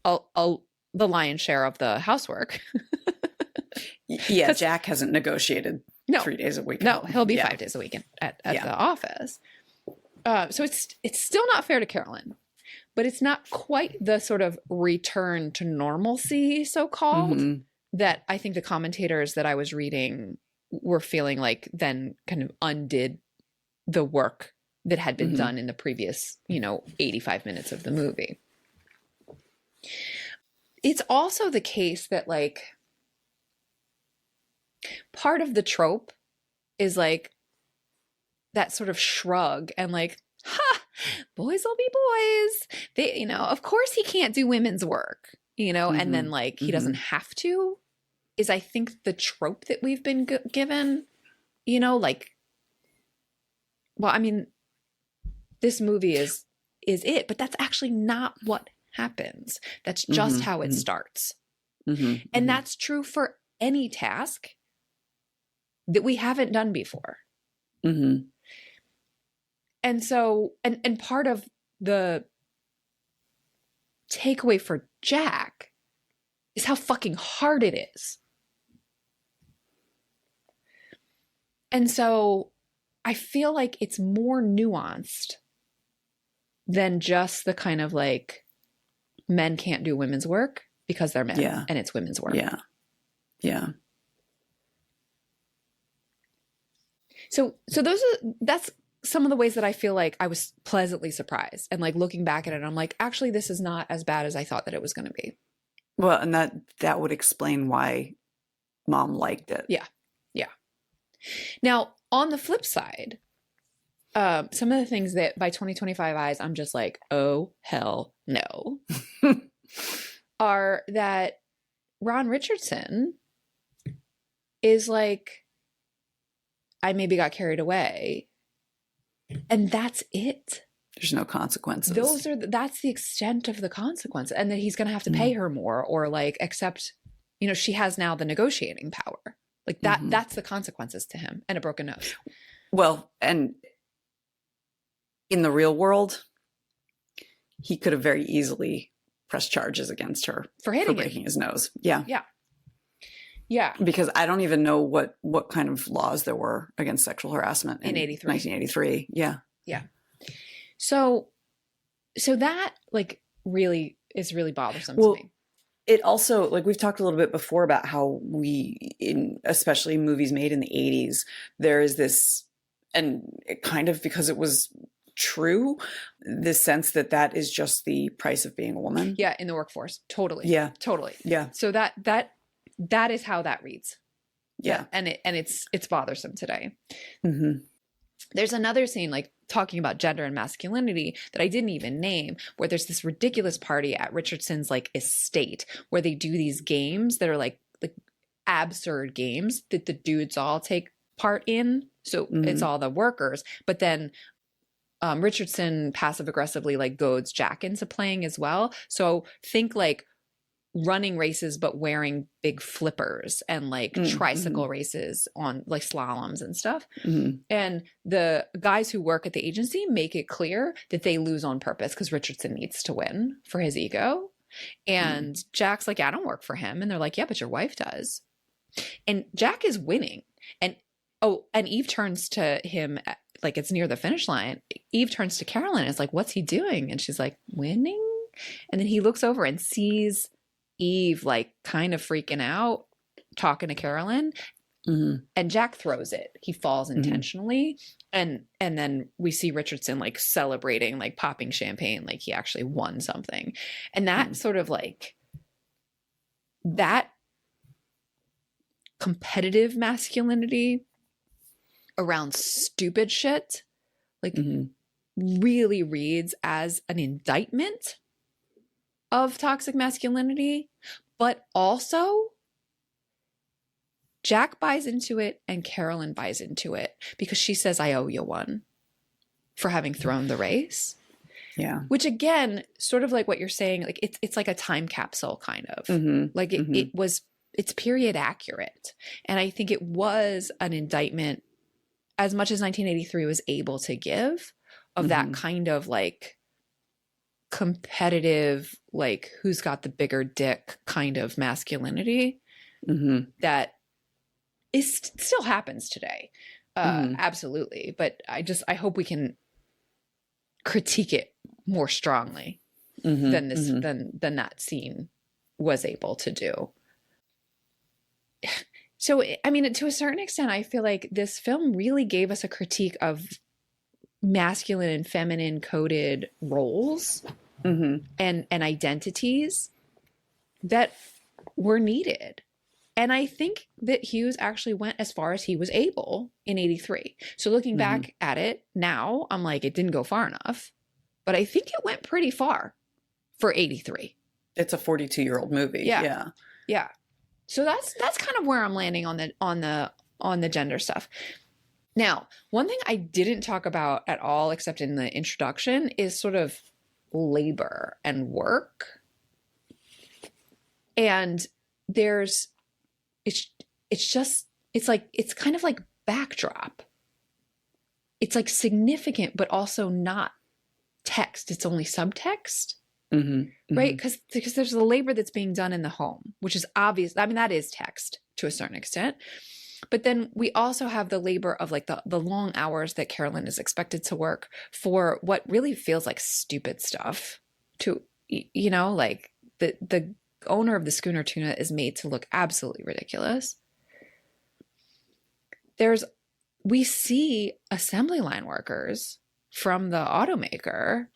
the lion's share of the housework. Yeah, Jack hasn't negotiated 3 days a week. No, he'll be 5 days a week at the office. So it's still not fair to Carolyn, but it's not quite the sort of return to normalcy, so-called, that I think the commentators that I was reading were feeling like then kind of undid the work that had been done in the previous, 85 minutes of the movie. It's also the case that like part of the trope is like that sort of shrug and like, ha, boys will be boys. They, of course he can't do women's work, and then like he doesn't have to, is I think the trope that we've been given, like, well, I mean, this movie is it, but that's actually not what happens. That's just how it starts. And that's true for any task that we haven't done before. And so, and part of the takeaway for Jack is how fucking hard it is. And so I feel like it's more nuanced than just the kind of like men can't do women's work because they're men and it's women's work. Yeah. So that's some of the ways that I feel like I was pleasantly surprised, and like looking back at it, I'm like, actually, this is not as bad as I thought that it was going to be. Well, and that would explain why Mom liked it. Yeah. Now, on the flip side, some of the things that by 2025 eyes, I'm just like, oh, hell no, are that Ron Richardson is like, I maybe got carried away, and that's it. There's no consequences. That's the extent of the consequence, and that he's going to have to pay her more or like accept, she has now the negotiating power. Like that, that's the consequences to him, and a broken nose. Well, and in the real world, he could have very easily pressed charges against her for breaking his nose. Yeah. Because I don't even know what kind of laws there were against sexual harassment in 1983. Yeah. So that like really is really bothersome to me. It also, like we've talked a little bit before about how especially movies made in the 80s, there is this, and it kind of because it was true, this sense that is just the price of being a woman. Yeah, in the workforce. Totally. Yeah. Totally. Yeah. So that is how that reads. Yeah. And it's bothersome today. There's another scene like talking about gender and masculinity that I didn't even name, where there's this ridiculous party at Richardson's like estate where they do these games that are like absurd games that the dudes all take part in. So it's all the workers, but then Richardson passive aggressively like goads Jack into playing as well. So think like running races but wearing big flippers and like tricycle races on like slaloms and stuff. And the guys who work at the agency make it clear that they lose on purpose because Richardson needs to win for his ego. And Jack's like, I don't work for him. And they're like, yeah, but your wife does. And Jack is winning. And Eve turns to him like it's near the finish line. Eve turns to Carolyn and is like, what's he doing? And she's like, winning? And then he looks over and sees Eve like kind of freaking out, talking to Carolyn, and Jack throws it. He falls intentionally, and then we see Richardson like celebrating, like popping champagne, like he actually won something. And that sort of like that competitive masculinity around stupid shit, like really reads as an indictment of toxic masculinity, but also Jack buys into it and Carolyn buys into it because she says, I owe you one for having thrown the race. Yeah. Which again, sort of like what you're saying, like it's like a time capsule kind of. Like it's period accurate. And I think it was an indictment as much as 1983 was able to give of that kind of like competitive, like who's got the bigger dick kind of masculinity that still happens today. Absolutely. But I hope we can critique it more strongly than that scene was able to do. So, I mean, to a certain extent, I feel like this film really gave us a critique of masculine and feminine coded roles and identities that were needed. And I think that Hughes actually went as far as he was able in 83. So looking back at it now, I'm like, it didn't go far enough, but I think it went pretty far for 83. It's a 42-year-old movie. Yeah. So that's kind of where I'm landing on the gender stuff. Now, one thing I didn't talk about at all, except in the introduction, is sort of labor and work. And it's kind of like backdrop. It's like significant, but also not text. It's only subtext. Right? Because there's the labor that's being done in the home, which is obvious. I mean, that is text to a certain extent. But then we also have the labor of like the long hours that Carolyn is expected to work for what really feels like stupid stuff to, you know, like the owner of the schooner Tuna is made to look absolutely ridiculous. We see assembly line workers from the automaker,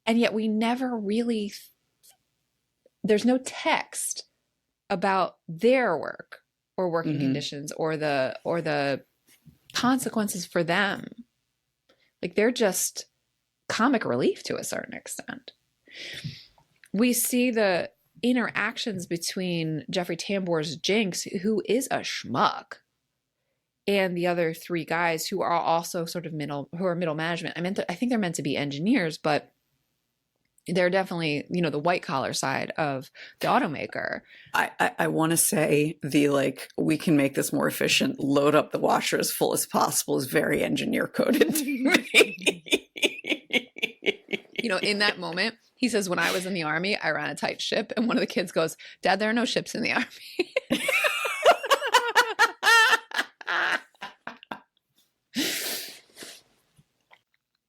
and yet we never really, there's no text about their work or working conditions or the consequences for them. Like they're just comic relief to a certain extent. We see the interactions between Jeffrey Tambor's Jinx, who is a schmuck, and the other three guys who are also sort of middle management. I think they're meant to be engineers, but they're definitely, you know, the white collar side of the automaker. I want to say we can make this more efficient, load up the washer as full as possible is very engineer coded to me. You know, in that moment, he says, when I was in the Army, I ran a tight ship. And one of the kids goes, Dad, there are no ships in the Army.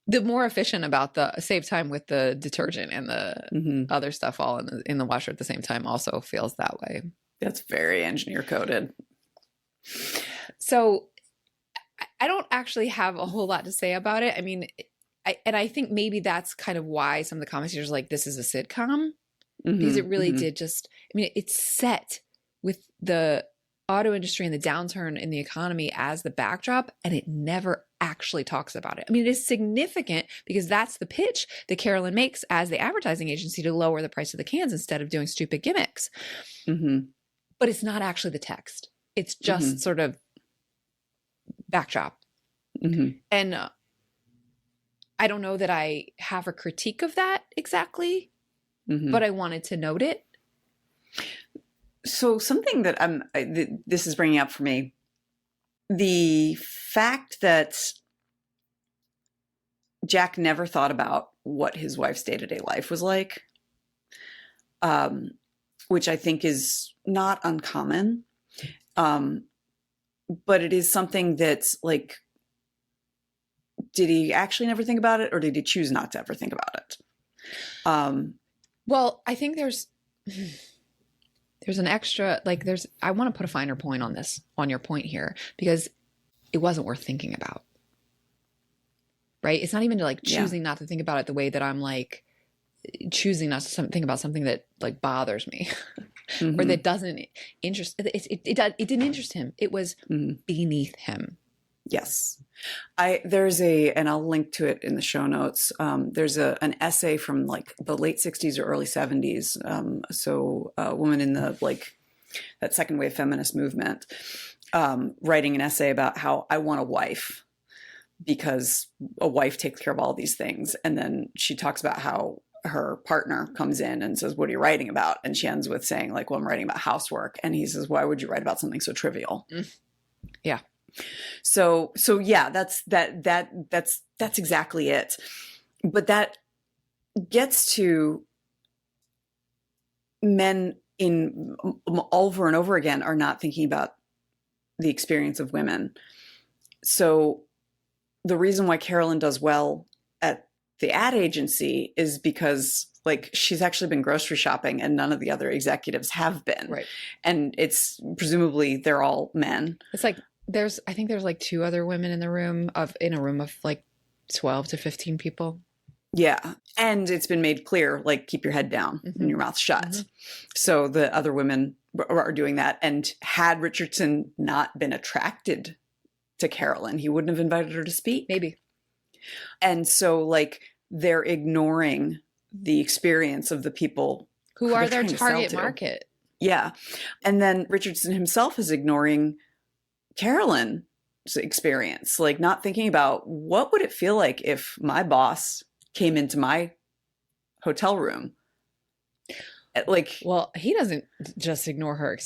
The more efficient about the save time with the detergent and the other stuff all in the washer at the same time also feels that way. That's very engineer coded. So I don't actually have a whole lot to say about it. I mean, I think maybe that's kind of why some of the commentators are like, this is a sitcom, because it really did just, I mean, it's set with the auto industry and the downturn in the economy as the backdrop, and it never actually talks about it. I mean, it is significant because that's the pitch that Carolyn makes as the advertising agency to lower the price of the cans instead of doing stupid gimmicks. But it's not actually the text. It's just sort of backdrop. And I don't know that I have a critique of that exactly, but I wanted to note it. So something that this is bringing up for me, the fact that Jack never thought about what his wife's day-to-day life was like, which I think is not uncommon. But it is something that's like, did he actually never think about it, or did he choose not to ever think about it? Well, I think there's an extra, I want to put a finer point on this, on your point here, because it wasn't worth thinking about. Right? It's not even choosing not to think about it the way that I'm choosing not to think about something that bothers me or that doesn't interest. It didn't interest him. It was beneath him. Yes. And I'll link to it in the show notes. There's an essay from the late 60s or early 70s. So a woman in that second wave feminist movement, writing an essay about how I want a wife because a wife takes care of all these things. And then she talks about how her partner comes in and says, what are you writing about? And she ends with saying well, I'm writing about housework. And he says, why would you write about something so trivial? Yeah. So yeah, that's exactly it. But that gets to men in over and over again are not thinking about the experience of women. So the reason why Carolyn does well at the ad agency is because like she's actually been grocery shopping and none of the other executives have been. Right. And it's presumably they're all men. It's like I think there's like 2 other women in a room of like 12 to 15 people. Yeah. And it's been made clear, like, keep your head down and your mouth shut. So the other women are doing that. And had Richardson not been attracted to Carolyn, he wouldn't have invited her to speak. Maybe. And so like they're ignoring the experience of the people who are their target market. Yeah. And then Richardson himself is ignoring Carolyn's experience, like not thinking about what would it feel like if my boss came into my hotel room. Like, well, he doesn't just ignore her,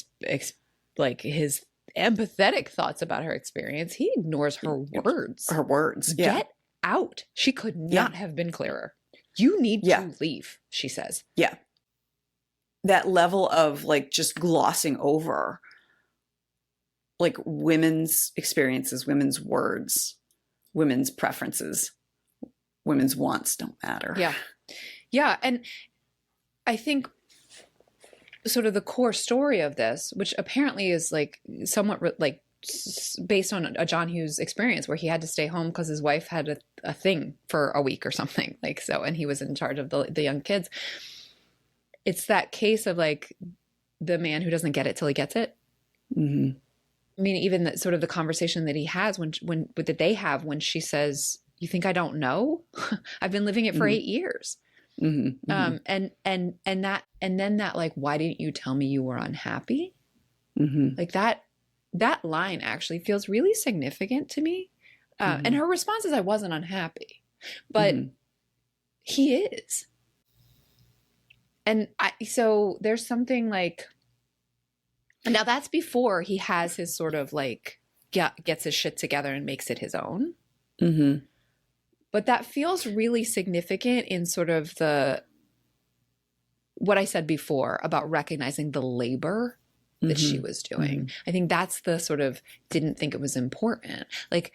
like his empathetic thoughts about her experience. He ignores her words. Her words. Yeah. Get out. She could not have been clearer. You need to leave, she says. Yeah. That level of like just glossing over like women's experiences, women's words, women's preferences, women's wants don't matter. Yeah. Yeah. And I think sort of the core story of this, which apparently is like somewhat like based on a John Hughes experience where he had to stay home because his wife had a thing for a week or something, like so, and he was in charge of the young kids. It's that case of like the man who doesn't get it till he gets it. Mm-hmm. I mean, even that sort of the conversation that he has when that they have when she says, "You think I don't know? I've been living it for 8 years." Mm-hmm. And then that like, why didn't you tell me you were unhappy? Mm-hmm. Like that line actually feels really significant to me. And her response is, I wasn't unhappy, but he is. And so there's something like, now that's before he has his sort of like, gets his shit together and makes it his own. Mm-hmm. But that feels really significant in sort of what I said before about recognizing the labor that she was doing. I think that's the sort of didn't think it was important. Like,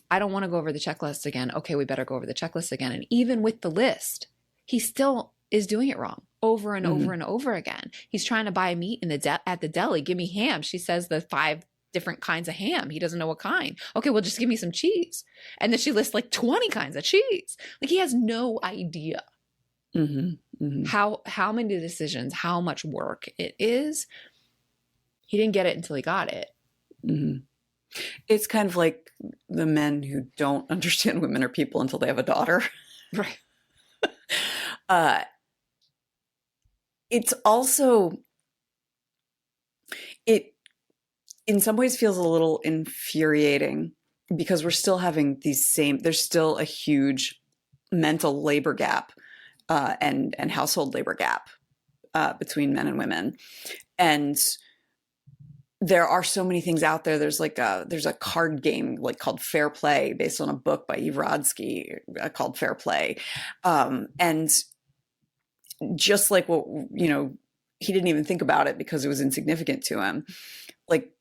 I don't want to go over the checklist again. Okay, we better go over the checklist again. And even with the list, he still is doing it wrong over and over and over again. He's trying to buy meat in at the deli. Give me ham. She says the 5 different kinds of ham. He doesn't know what kind. Okay, well, just give me some cheese. And then she lists like 20 kinds of cheese. Like he has no idea how many decisions, how much work it is. He didn't get it until he got it. It's kind of like the men who don't understand women are people until they have a daughter. Right. It's also, it in some ways feels a little infuriating because we're still having there's still a huge mental labor gap and household labor gap between men and women. And there are so many things out there. There's a card game like called Fair Play based on a book by Eve Rodsky called Fair Play. And just like what, he didn't even think about it because it was insignificant to him. Like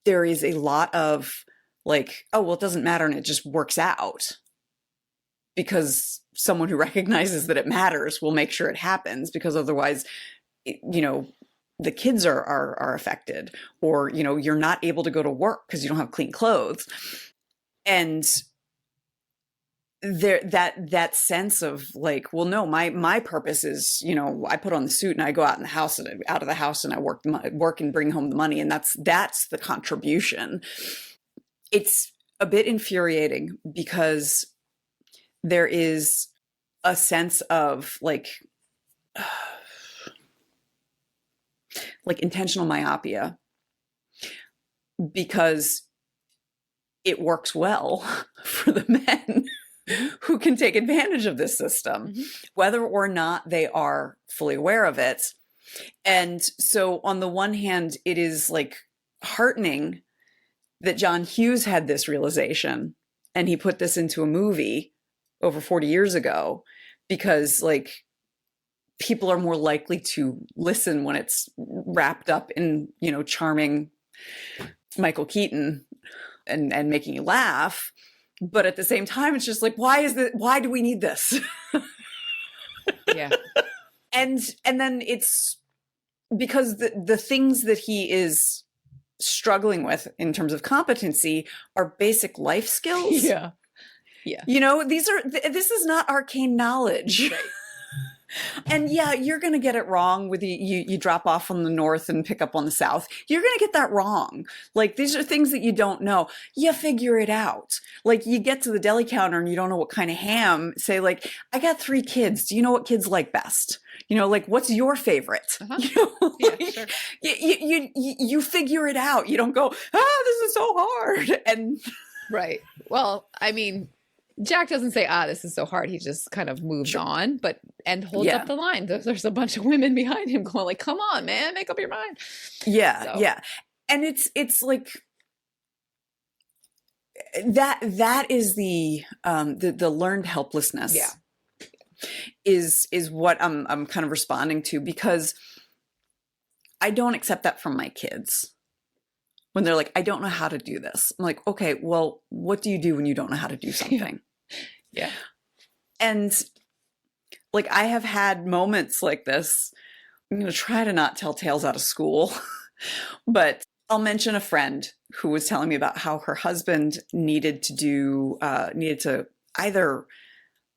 there is a lot of like, oh, well, it doesn't matter. And it just works out because someone who recognizes that it matters will make sure it happens because otherwise, the kids are affected or, you're not able to go to work because you don't have clean clothes. And there, that sense of like, well, no, my purpose is, I put on the suit and I go out of the house and I work and bring home the money. And that's the contribution. It's a bit infuriating because there is a sense of like intentional myopia because it works well for the men who can take advantage of this system, whether or not they are fully aware of it. And so on the one hand, it is like heartening that John Hughes had this realization and he put this into a movie over 40 years ago because like people are more likely to listen when it's wrapped up in, you know, charming Michael Keaton and making you laugh. But at the same time, it's just like, why do we need this? Yeah. And then it's because the things that he is struggling with in terms of competency are basic life skills. Yeah. Yeah. You know, this is not arcane knowledge. Right. And yeah, you're going to get it wrong with you drop off on the north and pick up on the south. You're going to get that wrong. Like these are things that you don't know. You figure it out. Like you get to the deli counter and you don't know what kind of ham. Say like, I got 3 kids. Do you know what kids like best? You know, like what's your favorite? Uh-huh. You know, like, yeah, sure. you figure it out. You don't go, this is so hard. And right. Well, I mean, Jack doesn't say, this is so hard. He just kind of moves on, and holds up the line. There's a bunch of women behind him going like, come on, man, make up your mind. Yeah. So. Yeah. And it's like that is the learned helplessness. Yeah. Is what I'm kind of responding to, because I don't accept that from my kids. When they're like, I don't know how to do this. I'm like, okay, well, what do you do when you don't know how to do something? Yeah. And like, I have had moments like this. I'm going to try to not tell tales out of school, but I'll mention a friend who was telling me about how her husband needed to either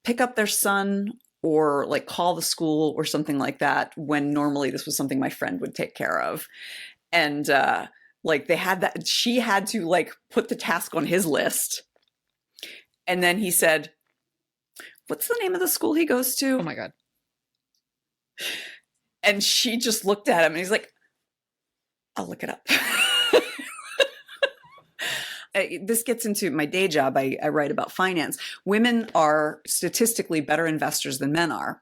pick up their son or like call the school or something like that, when normally this was something my friend would take care of. And, like they had that, she had to like put the task on his list. And then he said, what's the name of the school he goes to? Oh my God. And she just looked at him and he's like, I'll look it up. This gets into my day job. I write about finance. Women are statistically better investors than men are.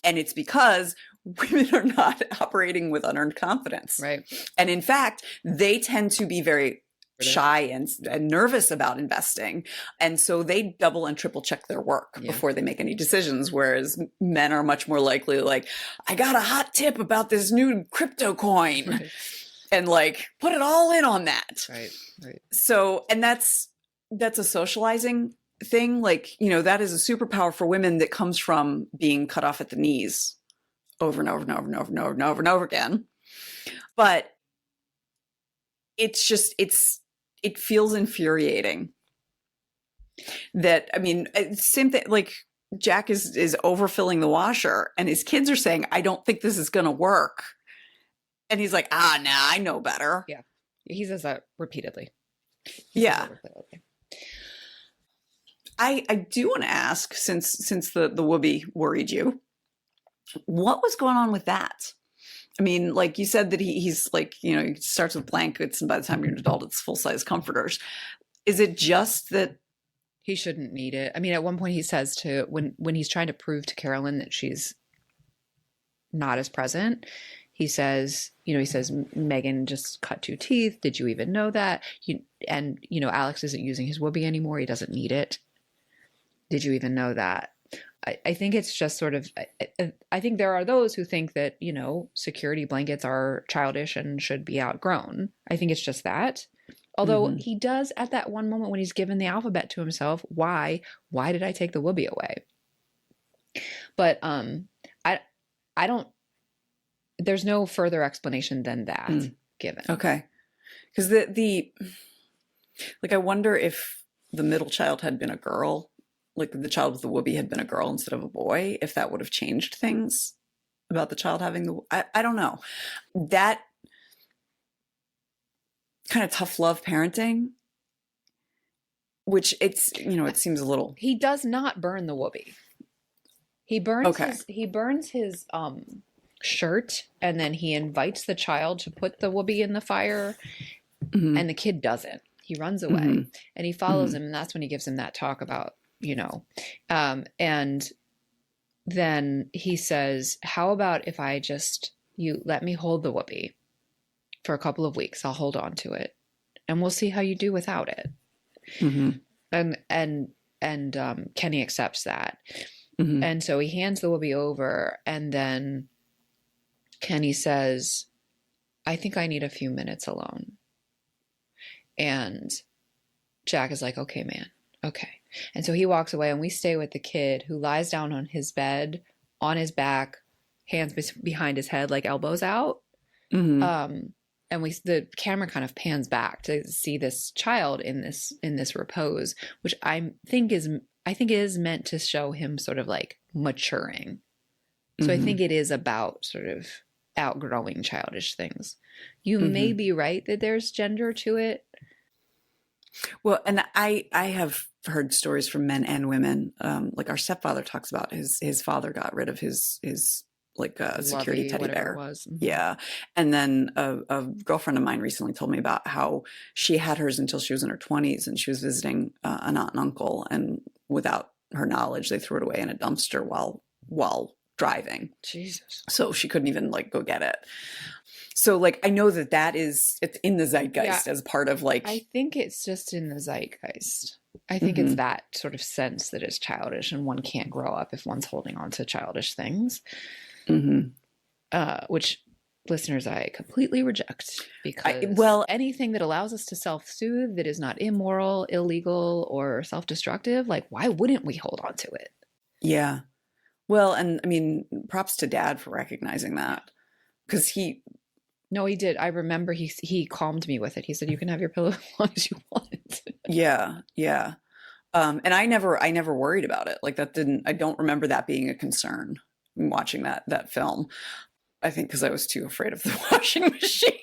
And it's because women are not operating with unearned confidence. Right. And in fact, they tend to be very shy and nervous about investing. And so they double and triple check their work before they make any decisions. Whereas men are much more likely like, I got a hot tip about this new crypto coin. Right. And like, put it all in on that. Right. Right. So, and that's a socializing thing. Like, you know, that is a superpower for women that comes from being cut off at the knees over and over and over and over and over and over and over again. But it's just, it feels infuriating that, I mean, same thing, like Jack is overfilling the washer and his kids are saying, I don't think this is going to work. And he's like, nah, I know better. Yeah. He says that repeatedly. I do want to ask, since the Woobie worried you, what was going on with that? I mean, like you said that he's like, you know, he starts with blankets and by the time you're an adult, it's full-size comforters. Is it just that he shouldn't need it? I mean, at one point he says to, when he's trying to prove to Carolyn that she's not as present, he says, Megan just cut 2 teeth. Did you even know that? Alex isn't using his Woobie anymore. He doesn't need it. Did you even know that? I think it's just sort of, I think there are those who think that, you know, security blankets are childish and should be outgrown. I think it's just that. Although he does at that one moment when he's given the alphabet to himself, why did I take the Woobie away? But I don't, there's no further explanation than that given. Okay. Because like, I wonder if the middle child had been a girl, like the child with the Woobie had been a girl instead of a boy, if that would have changed things about the child having I don't know. That kind of tough love parenting, which it's, you know, it seems a little. He does not burn the Woobie. He burns his shirt, and then he invites the child to put the Woobie in the fire, and the kid doesn't. He runs away, and he follows him, and that's when he gives him that talk about, you know, and then he says, how about if you let me hold the Woobie for a couple of weeks? I'll hold on to it. and we'll see how you do without it. Mm-hmm. And Kenny accepts that. Mm-hmm. And so he hands the Wooby over, and then Kenny says, I think I need a few minutes alone. And Jack is like, okay, man. Okay. And so he walks away, and we stay with the kid, who lies down on his bed, on his back, hands behind his head, like elbows out. Mm-hmm. And the camera kind of pans back to see this child in this repose, which I think is meant to show him sort of like maturing. So Mm-hmm. I think it is about sort of outgrowing childish things. You Mm-hmm. may be right that there's gender to it. Well, and I have heard stories from men and women. Like our stepfather talks about his father got rid of his like security teddy bear. It was. Mm-hmm. Yeah. And then a girlfriend of mine recently told me about how she had hers until she was in her 20s, and she was visiting an aunt and uncle, and without her knowledge, they threw it away in a dumpster while driving. Jesus. So she couldn't even like go get it. So like, I know it's in the zeitgeist as part of like. I think it's just in the zeitgeist. I think Mm-hmm. it's that sort of sense that it's childish, and one can't grow up if one's holding on to childish things. Mm-hmm. Which, listeners, I completely reject, because anything that allows us to self-soothe that is not immoral, illegal, or self-destructive, like, why wouldn't we hold on to it? Yeah. Well, and I mean, props to Dad for recognizing that, because No, he did. I remember he calmed me with it. He said, you can have your pillow as long as you want. Yeah. Yeah. And I never worried about it. Like I don't remember that being a concern in watching that film. I think because I was too afraid of the washing machine.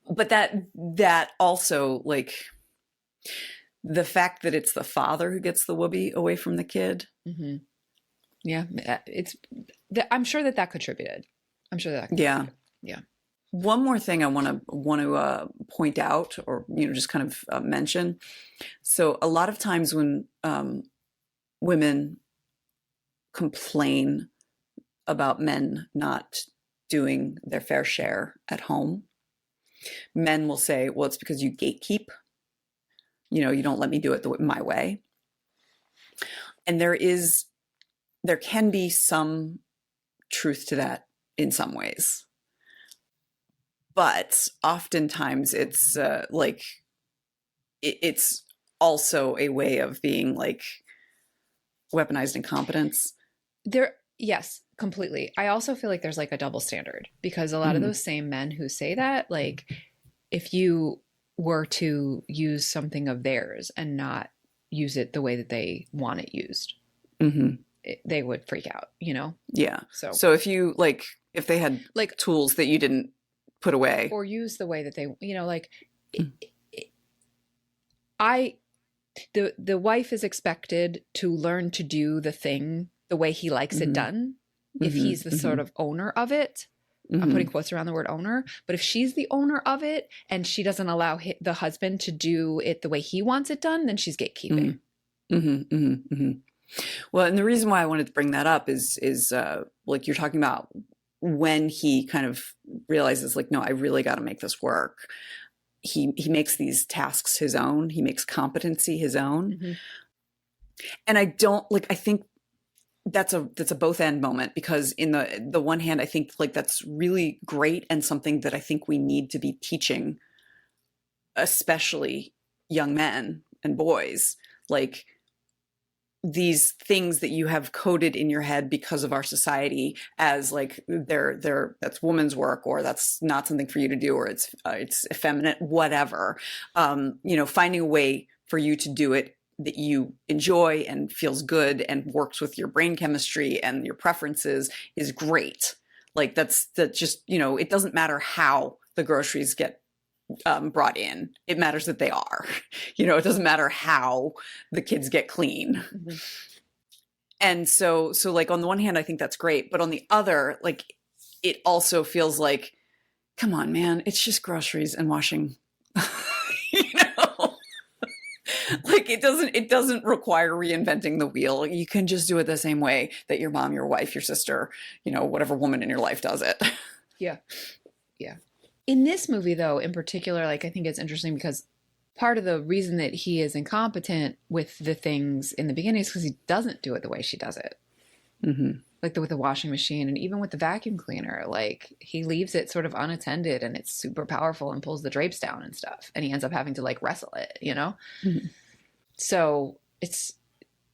But that also, like, the fact that it's the father who gets the Wooby away from the kid. Mm-hmm. Yeah, I'm sure that contributed. I'm sure that Yeah. Yeah. One more thing I want to point out, or just kind of mention. So a lot of times when women complain about men not doing their fair share at home, men will say, "Well, it's because you gatekeep. You don't let me do it my way." And there can be some truth to that in some ways. But oftentimes it's like it's also a way of being like weaponized incompetence. Yes, completely. I also feel like there's like a double standard, because a lot of those same men who say that, like, if you were to use something of theirs and not use it the way that they want it used, they would freak out, Yeah. So if you if they had like tools that you didn't put away or use the way that they, the wife is expected to learn to do the thing the way he likes it done. If he's the sort of owner of it, I'm putting quotes around the word owner, but if she's the owner of it and she doesn't allow the husband to do it the way he wants it done, then she's gatekeeping. Well, and the reason why I wanted to bring that up is like you're talking about when he kind of realizes, like, no, I really got to make this work. He makes these tasks his own. He makes competency his own. And I think that's a both end moment, because in the one hand, I think like that's really great and something that I think we need to be teaching, especially young men and boys, like these things that you have coded in your head because of our society as like that's woman's work, or that's not something for you to do, or it's effeminate, whatever. Finding a way for you to do it that you enjoy and feels good and works with your brain chemistry and your preferences is great. Like that just, it doesn't matter how the groceries get brought in. It matters that they are. It doesn't matter how the kids get clean. And so like on the one hand, I think that's great, but on the other, like it also feels like, come on, man, it's just groceries and washing. Like it doesn't require reinventing the wheel. You can just do it the same way that your mom, your wife, your sister, whatever woman in your life does it. Yeah. Yeah. In this movie, though, in particular, like, I think it's interesting because part of the reason that he is incompetent with the things in the beginning is because he doesn't do it the way she does it. Mm-hmm. Like with the washing machine and even with the vacuum cleaner, like he leaves it sort of unattended and it's super powerful and pulls the drapes down and stuff. And he ends up having to like wrestle it, you know? Mm-hmm. So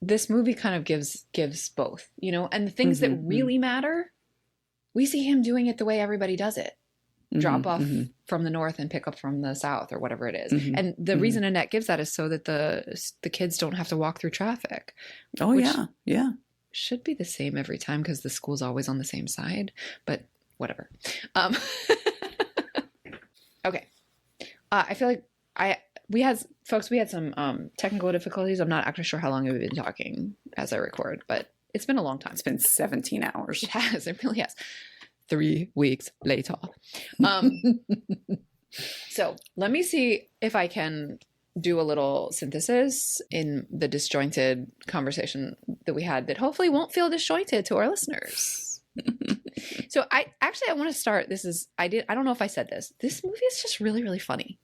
this movie kind of gives both, you know, and the things that really matter, we see him doing it the way everybody does it. Drop off from the north and pick up from the south or whatever it is. And the reason Annette gives that is so that the kids don't have to walk through traffic. Oh, yeah. Yeah. Should be the same every time because the school's always on the same side, but whatever. Okay. I feel like we had some technical difficulties. I'm not actually sure how long we've been talking as I record, but it's been a long time. It's been 17 hours. It has. It really has. 3 weeks later. So let me see if I can do a little synthesis in the disjointed conversation that we had that hopefully won't feel disjointed to our listeners. So I want to start. I don't know if I said this. This movie is just really, really funny.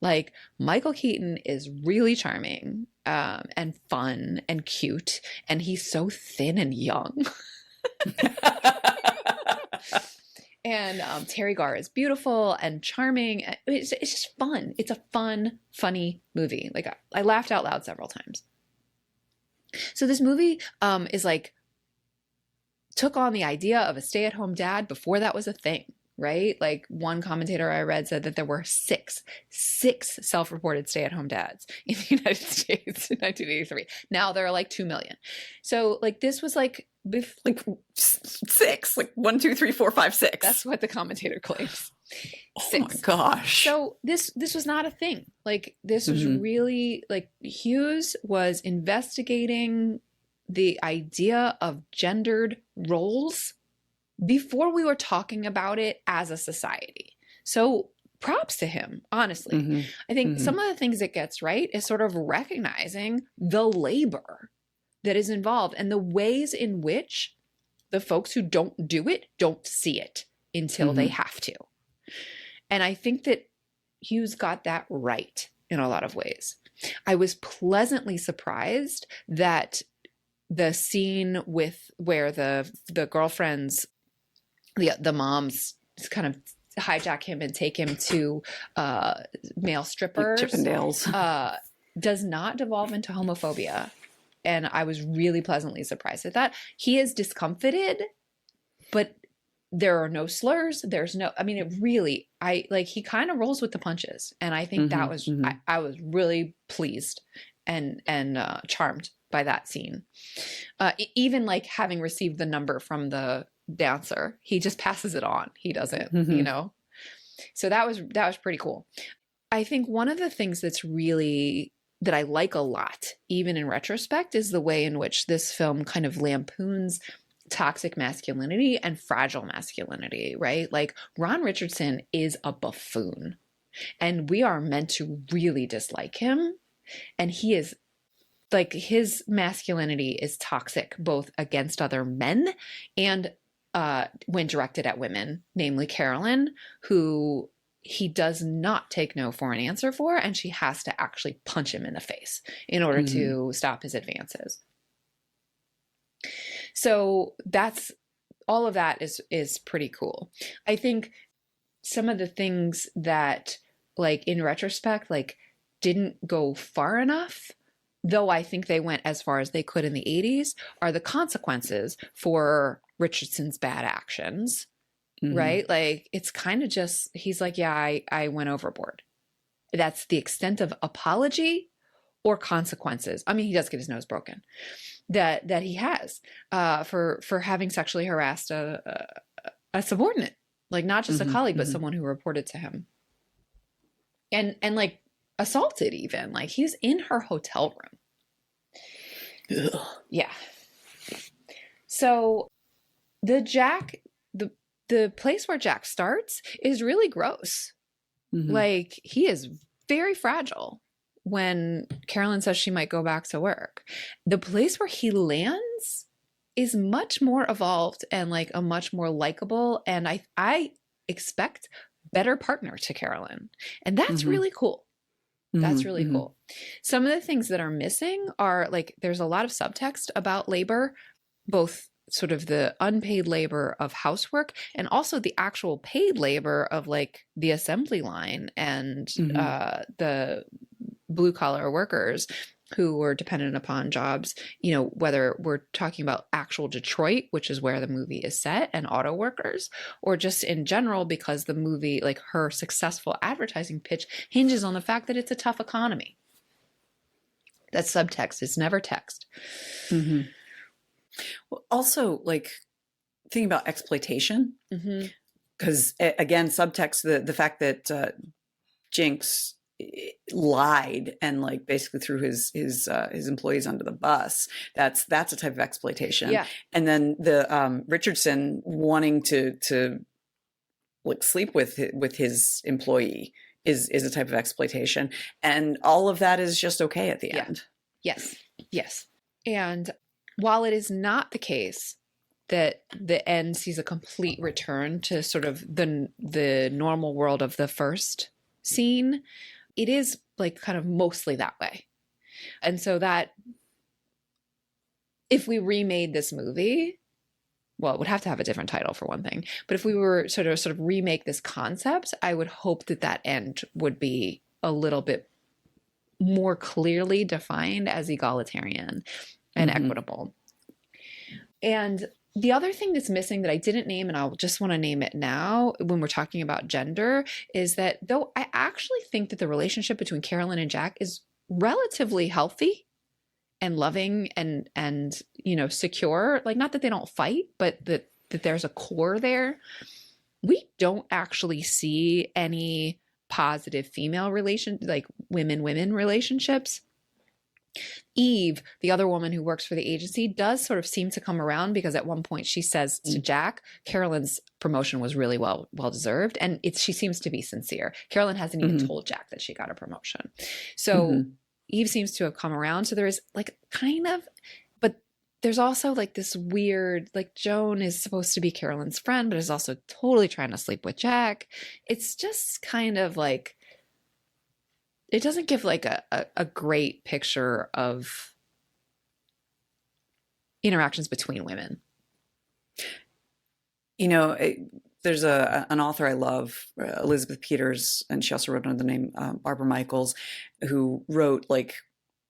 Like Michael Keaton is really charming and fun and cute. And he's so thin and young. And Terry Garr is beautiful and charming. It's just fun. It's a fun, funny movie. Like I laughed out loud several times. So this movie is like took on the idea of a stay-at-home dad before that was a thing, right? Like one commentator I read said that there were six self-reported stay-at-home dads in the United States in 1983. Now there are like 2 million. So like this was like 6, like 1, 2, 3, 4, 5, 6. That's what the commentator claims. 6. Oh my gosh. So this was not a thing. Like this was really like Hughes was investigating the idea of gendered roles before we were talking about it as a society. So props to him, honestly. I think some of the things it gets right is sort of recognizing the labor that is involved and the ways in which the folks who don't do it don't see it until they have to. And I think that Hughes got that right in a lot of ways. I was pleasantly surprised that the scene where the girlfriends, the moms kind of hijack him and take him to male strippers, like Chippendales, does not devolve into homophobia. And I was really pleasantly surprised at that. He is discomfited, but there are no slurs. There's no, I mean, it really, he kind of rolls with the punches. And I think that was, I was really pleased and charmed by that scene. Even like having received the number from the dancer, he just passes it on. He doesn't, you know? So that was pretty cool. I think one of the things that I like a lot, even in retrospect, is the way in which this film kind of lampoons toxic masculinity and fragile masculinity, right? Like Ron Richardson is a buffoon and we are meant to really dislike him. And he is like, his masculinity is toxic, both against other men and when directed at women, namely Carolyn, who he does not take no for an answer for, and she has to actually punch him in the face in order to stop his advances. So that's all of that is pretty cool. I think some of the things that, like, in retrospect, like, didn't go far enough, though I think they went as far as they could in the 80s, are the consequences for Richardson's bad actions. Right? Like, it's kind of just, he's like, yeah, I went overboard. That's the extent of apology or consequences. I mean, he does get his nose broken that he has for having sexually harassed a subordinate, like not just a colleague, but someone who reported to him. And like assaulted even, like he's in her hotel room. Ugh. Yeah. So the place where Jack starts is really gross. Like, he is very fragile when Carolyn says she might go back to work. The place where he lands is much more evolved and like a much more likable, and I expect better partner to Carolyn. And that's really cool. That's really cool. Some of the things that are missing are like, there's a lot of subtext about labor, both sort of the unpaid labor of housework and also the actual paid labor of like the assembly line and the blue collar workers who were dependent upon jobs, you know, whether we're talking about actual Detroit, which is where the movie is set, and auto workers, or just in general, because the movie, like her successful advertising pitch hinges on the fact that it's a tough economy. That's subtext. It's never text. Well, also, like, thinking about exploitation, because again, subtext, the fact that Jinx lied and like basically threw his employees under the bus, that's a type of exploitation. And then the Richardson wanting to like sleep with his employee is a type of exploitation, and all of that is just okay at the end. Yes And while it is not the case that the end sees a complete return to sort of the normal world of the first scene, it is like kind of mostly that way. And so that if we remade this movie, well, it would have to have a different title for one thing, but if we were sort of remake this concept, I would hope that end would be a little bit more clearly defined as egalitarian and equitable. And the other thing that's missing that I didn't name, and I'll just want to name it now when we're talking about gender, is that though I actually think that the relationship between Carolyn and Jack is relatively healthy and loving and you know, secure, like not that they don't fight, but that there's a core there, we don't actually see any positive female like women relationships. Eve, the other woman who works for the agency, does sort of seem to come around, because at one point she says to Jack, Carolyn's promotion was really well deserved, and she seems to be sincere. Carolyn hasn't even told Jack that she got a promotion. So Eve seems to have come around. So there is like kind of, but there's also like this weird, like Joan is supposed to be Carolyn's friend, but is also totally trying to sleep with Jack. It's just kind of like, it doesn't give like a great picture of interactions between women. You know, there's an author I love, Elizabeth Peters, and she also wrote under the name Barbara Michaels, who wrote like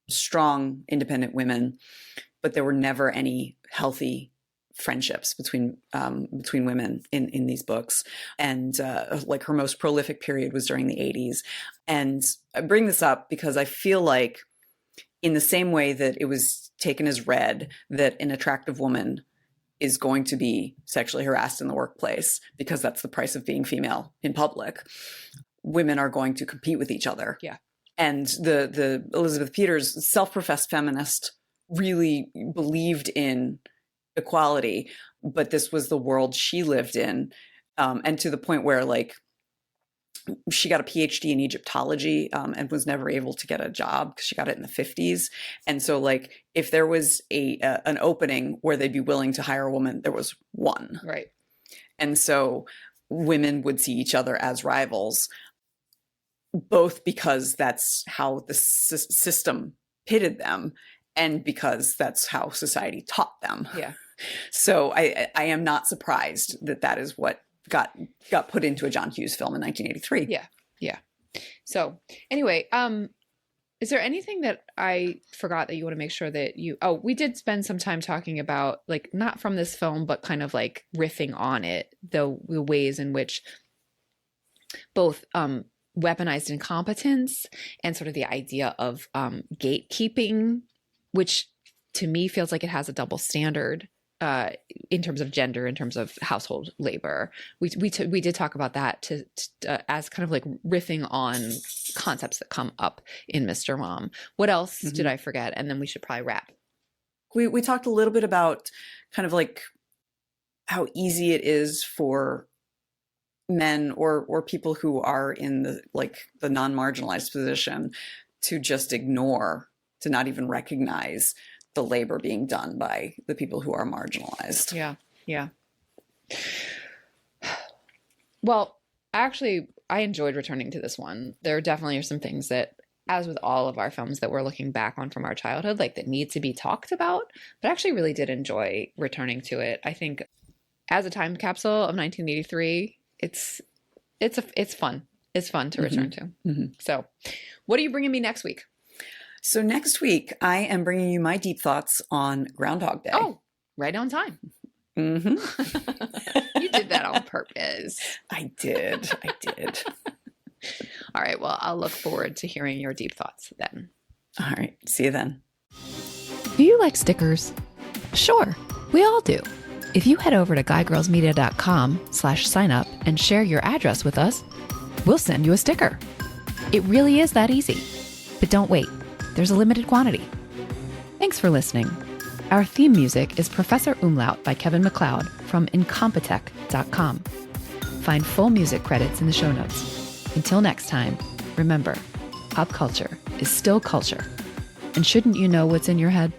strong, independent women, but there were never any healthy friendships between women in these books. And like her most prolific period was during the 80s. And I bring this up because I feel like in the same way that it was taken as read that an attractive woman is going to be sexually harassed in the workplace because that's the price of being female in public, women are going to compete with each other. Yeah. And the Elizabeth Peters, self-professed feminist, really believed in equality, but this was the world she lived in, and to the point where like she got a PhD in Egyptology and was never able to get a job because she got it in the 50s. And so like if there was an opening where they'd be willing to hire a woman, there was one. Right. And so women would see each other as rivals, both because that's how the system pitted them and because that's how society taught them. Yeah. So I am not surprised that is what got put into a John Hughes film in 1983. Yeah. Yeah. So anyway, is there anything that I forgot that you want to make sure that we did spend some time talking about, like, not from this film, but kind of like riffing on it, the ways in which both weaponized incompetence and sort of the idea of gatekeeping, which to me feels like it has a double standard in terms of gender, in terms of household labor. We did talk about that as kind of like riffing on concepts that come up in Mr. Mom. What else did I forget? And then we should probably wrap. We talked a little bit about kind of like how easy it is for men or people who are in the non-marginalized position to just ignore, to not even recognize the labor being done by the people who are marginalized. Yeah. Yeah. Well, I enjoyed returning to this one. There definitely are some things that, as with all of our films that we're looking back on from our childhood, like that need to be talked about, but I actually really did enjoy returning to it. I think as a time capsule of 1983, it's fun. It's fun to return to. Mm-hmm. So what are you bringing me next week? So next week, I am bringing you my deep thoughts on Groundhog Day. Oh, right on time. Mm-hmm. You did that on purpose. I did. All right. Well, I'll look forward to hearing your deep thoughts then. All right. See you then. Do you like stickers? Sure. We all do. If you head over to guygirlsmedia.com/sign up and share your address with us, we'll send you a sticker. It really is that easy. But don't wait. There's a limited quantity. Thanks for listening. Our theme music is Professor Umlaut by Kevin MacLeod from Incompetent.com. Find full music credits in the show notes. Until next time, remember, pop culture is still culture. And shouldn't you know what's in your head?